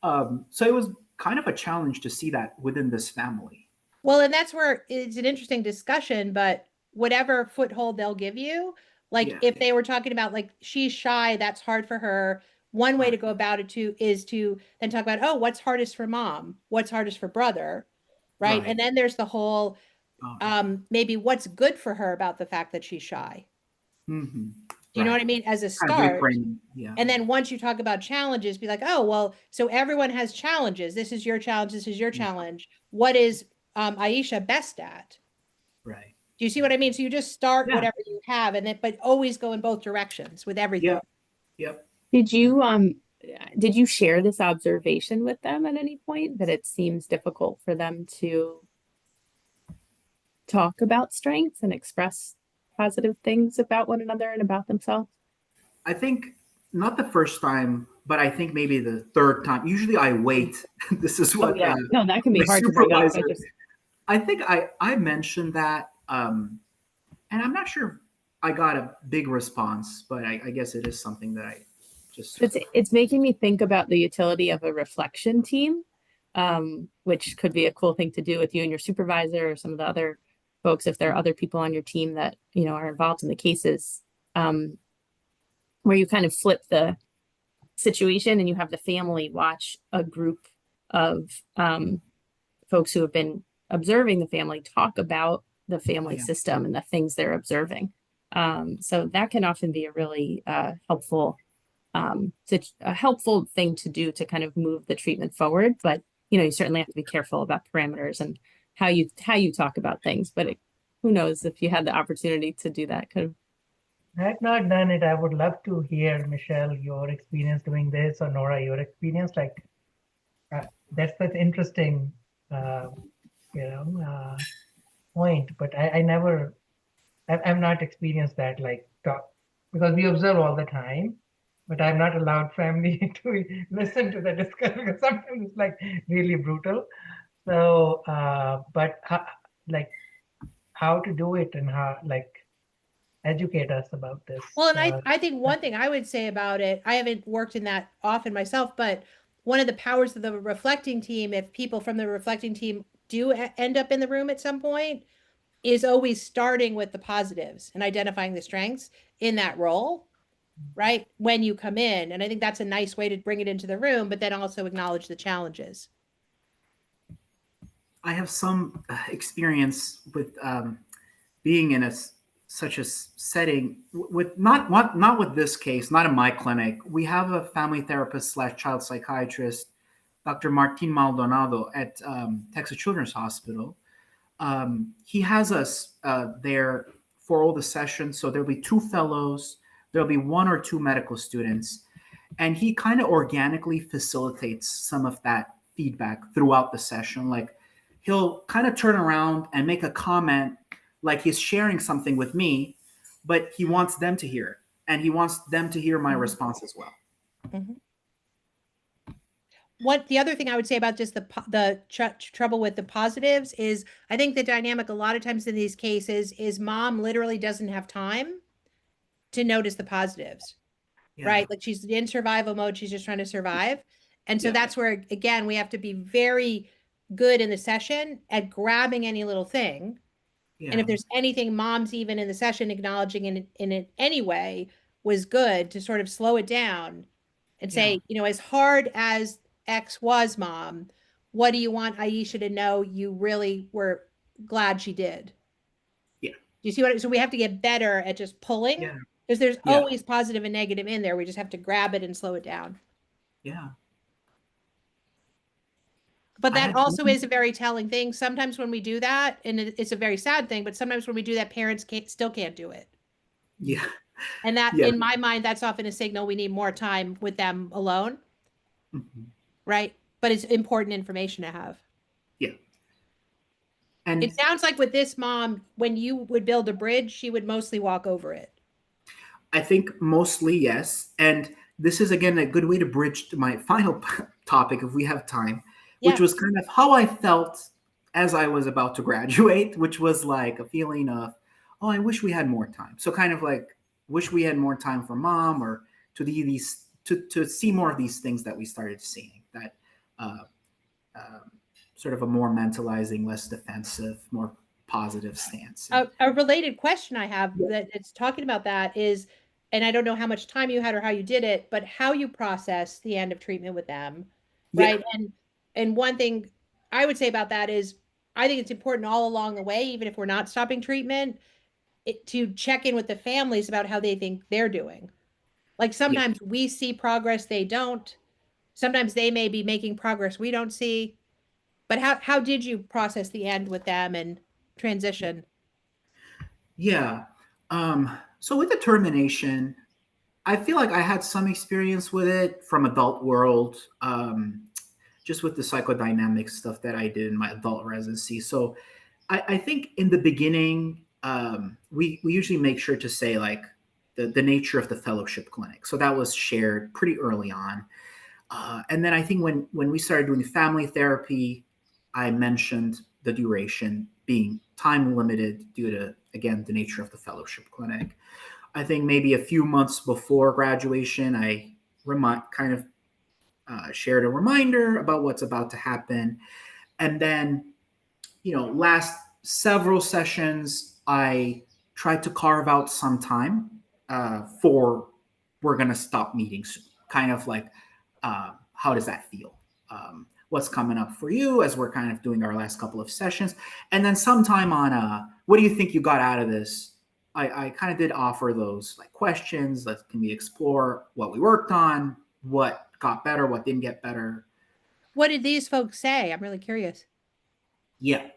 So it was kind of a challenge to see that within this family. Well, and that's where it's an interesting discussion, but whatever foothold they'll give you, like Yeah. if they were talking about like she's shy, that's hard for her. One way to Right. go about it too is to then talk about, oh, what's hardest for mom? What's hardest for brother? Right. Right. And then there's the whole Okay. maybe what's good for her about the fact that she's shy. Hmm. Do you know what Right. I mean? As a Kind of start. reframing. Yeah. And then once you talk about challenges, be like, oh, well, so everyone has challenges. This is your challenge. This is your Yeah. challenge. What is Aisha best at? Right. Do you see what I mean? So you just start Yeah. whatever you have and then, but always go in both directions with everything. Yep. Yep. Did you share this observation with them at any point that it seems difficult for them to talk about strengths and express positive things about one another and about themselves? I think not the first time, but I think maybe the third time. Usually I wait. This is Oh what yeah. No, that can be my hard to bring up. supervisor. I think I mentioned that, and I'm not sure if I got a big response, but I guess it is something that I just It's making me think about the utility of a reflection team, which could be a cool thing to do with you and your supervisor or some of the other folks if there are other people on your team that are involved in the cases, um, where you kind of flip the situation and you have the family watch a group of folks who have been observing the family talk about the family yeah. system and the things they're observing. So that can often be a really helpful a helpful thing to do to kind of move the treatment forward. But you certainly have to be careful about parameters and how you talk about things. But who knows if you had the opportunity to do that? Could I had not done it. I would love to hear, Michelle, your experience doing this, or Nora, your experience. Like that's such interesting, uh, you know, point. But I never, I've not experienced that. Like talk because we observe all the time, but I'm not allowed family to listen to the discussion because sometimes it's like really brutal. So, but like how to do it and how like educate us about this. Well, and I think one thing I would say about it, I haven't worked in that often myself, but one of the powers of the reflecting team, if people from the reflecting team do end up in the room at some point, is always starting with the positives and identifying the strengths in that role, right? When you come in. And I think that's a nice way to bring it into the room, but then also acknowledge the challenges. I have some experience with being in such a setting with not with this case, not in my clinic. We have a family therapist slash child psychiatrist, Dr. Martin Maldonado at Texas Children's Hospital. He has us there for all the sessions. So there'll be two fellows, there'll be one or two medical students, and he kind of organically facilitates some of that feedback throughout the session. Like he'll kind of turn around and make a comment like he's sharing something with me, but he wants them to hear it, and he wants them to hear my response as well. Mm-hmm. What the other thing I would say about just the trouble with the positives is I think the dynamic a lot of times in these cases is mom literally doesn't have time to notice the positives, Yeah. right? Like she's in survival mode, she's just trying to survive. And so Yeah. that's where, again, we have to be very good in the session at grabbing any little thing. And Yeah. if there's anything mom's even in the session acknowledging in it any way was good to sort of slow it down and Yeah. say, as hard as X was, mom, what do you want Aisha to know you really were glad she did? Yeah. Do you see so we have to get better at just pulling Yeah. because there's Yeah. always positive and negative in there. We just have to grab it and slow it down. Yeah. But I that had also one. is a very telling thing. Sometimes when we do that, and it's a very sad thing, but sometimes when we do that, parents still can't do it. Yeah. And that, Yeah. in my mind, that's often a signal we need more time with them alone, Mhm. right? But it's important information to have. Yeah. It And sounds like with this mom, when you would build a bridge, she would mostly walk over it. I think mostly yes. And this is again a good way to bridge to my final topic if we have time. which Yeah. was kind of how I felt as I was about to graduate, which was like a feeling of, oh, I wish we had more time. So kind of like, wish we had more time for mom, or to to see more of these things that we started seeing, that uh, um, sort of a more mentalizing, less defensive, more positive stance. And A related question I have yeah, that it's talking about that is, and I don't know how much time you had or how you did it, but how you process the end of treatment with them, yeah, right? And one thing I would say about that is I think it's important all along the way, even if we're not stopping treatment, to check in with the families about how they think they're doing. Like yeah. sometimes we see progress they don't. Sometimes they may be making progress we don't see. But how did you process the end with them and transition? Yeah. So with the termination, I feel like I had some experience with it from adult world, just with the psychodynamic stuff that I did in my adult residency. So I think in the beginning, we usually make sure to say like the nature of the fellowship clinic. So that was shared pretty early on. And then I think when we started doing family therapy, I mentioned the duration being time limited due to, again, the nature of the fellowship clinic. I think maybe a few months before graduation, I kind of shared a reminder about what's about to happen. And then, last several sessions, I tried to carve out some time for we're going to stop meeting soon. Kind of like, how does that feel? What's coming up for you as we're kind of doing our last couple of sessions? And then sometime on, what do you think you got out of this? I kind of did offer those like questions. Can we explore what we worked on, what got better, what didn't get better? What did these folks say? I'm really curious. Yeah.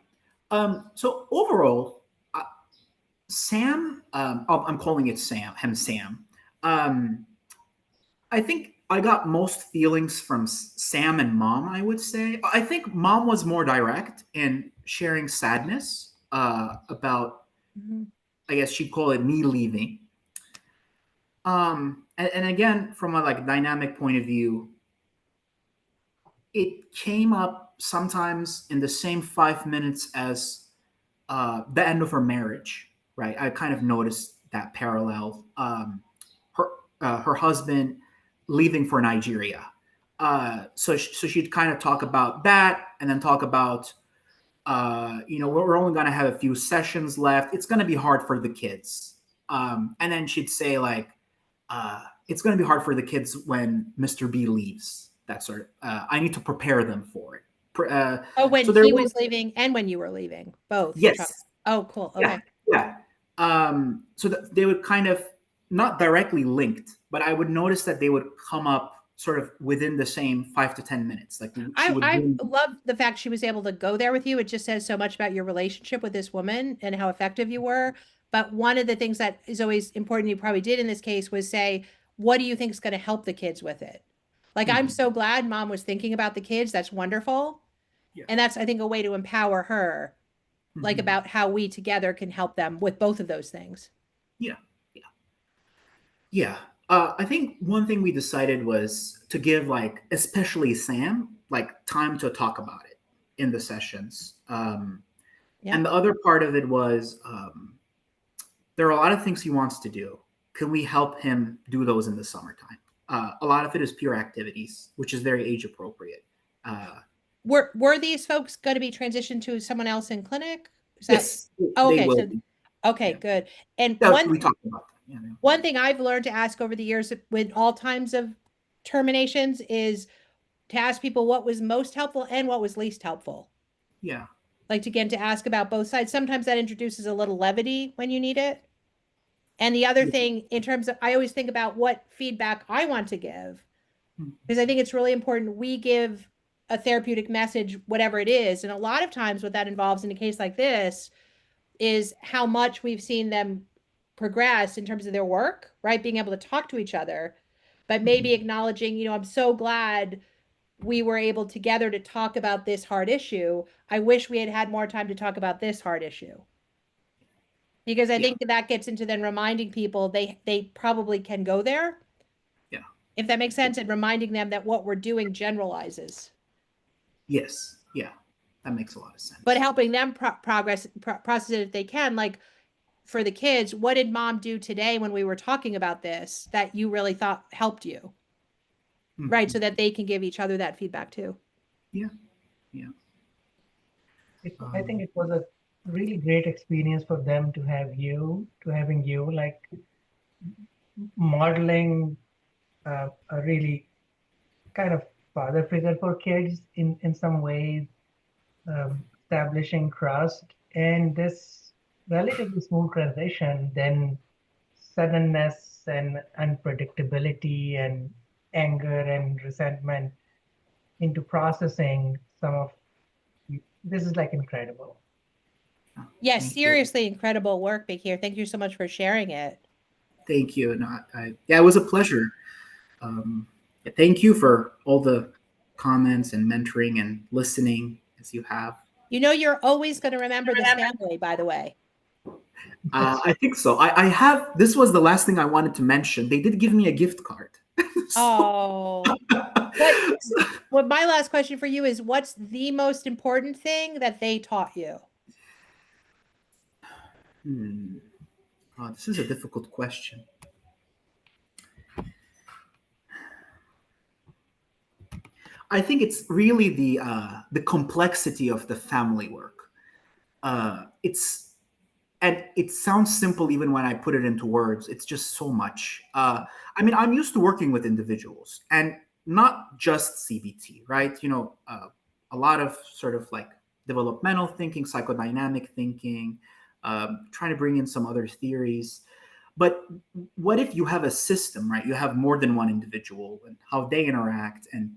So overall, Sam, I'm calling it Sam. Um, I think I got most feelings from Sam and Mom, I would say. I think Mom was more direct in sharing sadness about, Mhm. I guess she'd call it me leaving. And again, from a like dynamic point of view, it came up sometimes in the same 5 minutes as the end of her marriage, right? I kind of noticed that parallel. Her her husband leaving for Nigeria. So she'd kind of talk about that, and then talk about, we're only going to have a few sessions left. It's going to be hard for the kids. And then she'd say like, it's going to be hard for the kids when Mr. B leaves. That sort of. I need to prepare them for it. Oh, when So there he was was leaving and when you were leaving, both. yes, Oh, cool. yeah, Okay. yeah. So that they would kind of not directly linked, but I would notice that they would come up sort of within the same 5 to 10 minutes. Like she would I bring, love the fact she was able to go there with you. It just says so much about your relationship with this woman and how effective you were. But one of the things that is always important, you probably did in this case, was say, what do you think is going to help the kids with it? Like, I'm Mhm. so glad mom was thinking about the kids. That's wonderful. Yeah, And that's, I think, a way to empower her, like mhm. about how we together can help them with both of those things. Yeah, yeah, yeah. I think one thing we decided was to give like, especially Sam, like time to talk about it in the sessions. Yeah. And the other part of it was, there are a lot of things he wants to do. Can we help him do those in the summertime? A lot of it is pure activities, which is very age appropriate. Uh, Were these folks going to be transitioned to someone else in clinic? Is that yes, oh, they okay. will So be. okay, Yeah, good. And yeah, we talked about that. Yeah, one thing I've learned to ask over the years with all times of terminations is to ask people what was most helpful and what was least helpful. yeah, Like again, to ask about both sides. Sometimes that introduces a little levity when you need it. And the other yeah. thing, in terms of, I always think about what feedback I want to give, Mhm. because I think it's really important we give a therapeutic message, whatever it is. And a lot of times, what that involves in a case like this is how much we've seen them progress in terms of their work, right? Being able to talk to each other, but maybe Mhm. acknowledging, I'm so glad we were able together to talk about this hard issue. I wish we had had more time to talk about this hard issue. Because I Yeah, think that gets into then reminding people they probably can go there, yeah, if that makes sense, and reminding them that what we're doing generalizes. Yes. Yeah. That makes a lot of sense. But helping them process it if they can. Like for the kids, what did mom do today when we were talking about this that you really thought helped you? Right. Mhm. So that they can give each other that feedback too. Yeah. Yeah. I think it was a really great experience for them to having you like modeling a really kind of father figure for kids in some ways, establishing trust and this relatively smooth transition, then suddenness and unpredictability and anger and resentment into processing some of this is like incredible. Yes, Thank you. seriously incredible work, Bakir. Thank you so much for sharing it. Thank you. No, yeah, it was a pleasure. Yeah, thank you for all the comments and mentoring and listening as you have. You know, you're always going to remember this family, by the way. I think so. I have. This was the last thing I wanted to mention. They did give me a gift card. Oh, what my last question for you is, what's the most important thing that they taught you? Oh, this is a difficult question. I think it's really the complexity of the family work. It's and it sounds simple even when I put it into words. It's just so much. I mean, I'm used to working with individuals and not just CBT, right? A lot of sort of like developmental thinking, psychodynamic thinking, trying to bring in some other theories. But what if you have a system, right? You have more than one individual and how they interact. And,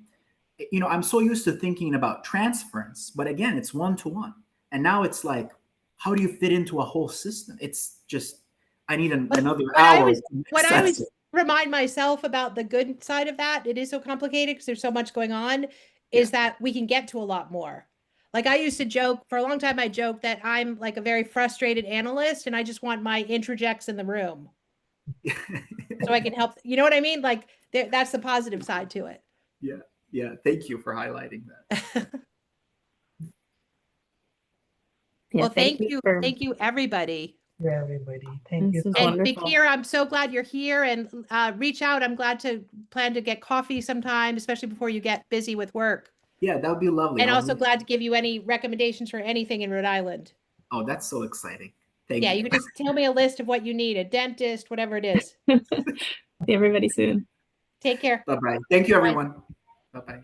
I'm so used to thinking about transference, but again, it's one to one. And now it's like, how do you fit into a whole system? It's just, I need another What I hour was, to what I access was it. remind myself about the good side of that, it is so complicated because there's so much going on, is that we can get to a lot more. Like I used to joke for a long time, I joked that I'm like a very frustrated analyst and I just want my interjects in the room so I can help. You know what I mean? Like that's the positive side to it. Yeah. Yeah. Thank you for highlighting that. Yeah, Well, thank you. for Thank you, everybody. Yeah, everybody. Thank this you is so And much. wonderful. Bakir, I'm so glad you're here and reach out. I'm glad to plan to get coffee sometime, especially before you get busy with work. Yeah, that would be lovely. And I would also love glad to give you any recommendations for anything in Rhode Island. Oh, that's so exciting. Thank Yeah, you you. can just tell me a list of what you need, a dentist, whatever it is. See everybody soon. Take care. Bye bye. Thank you, Bye. everyone. Bye bye.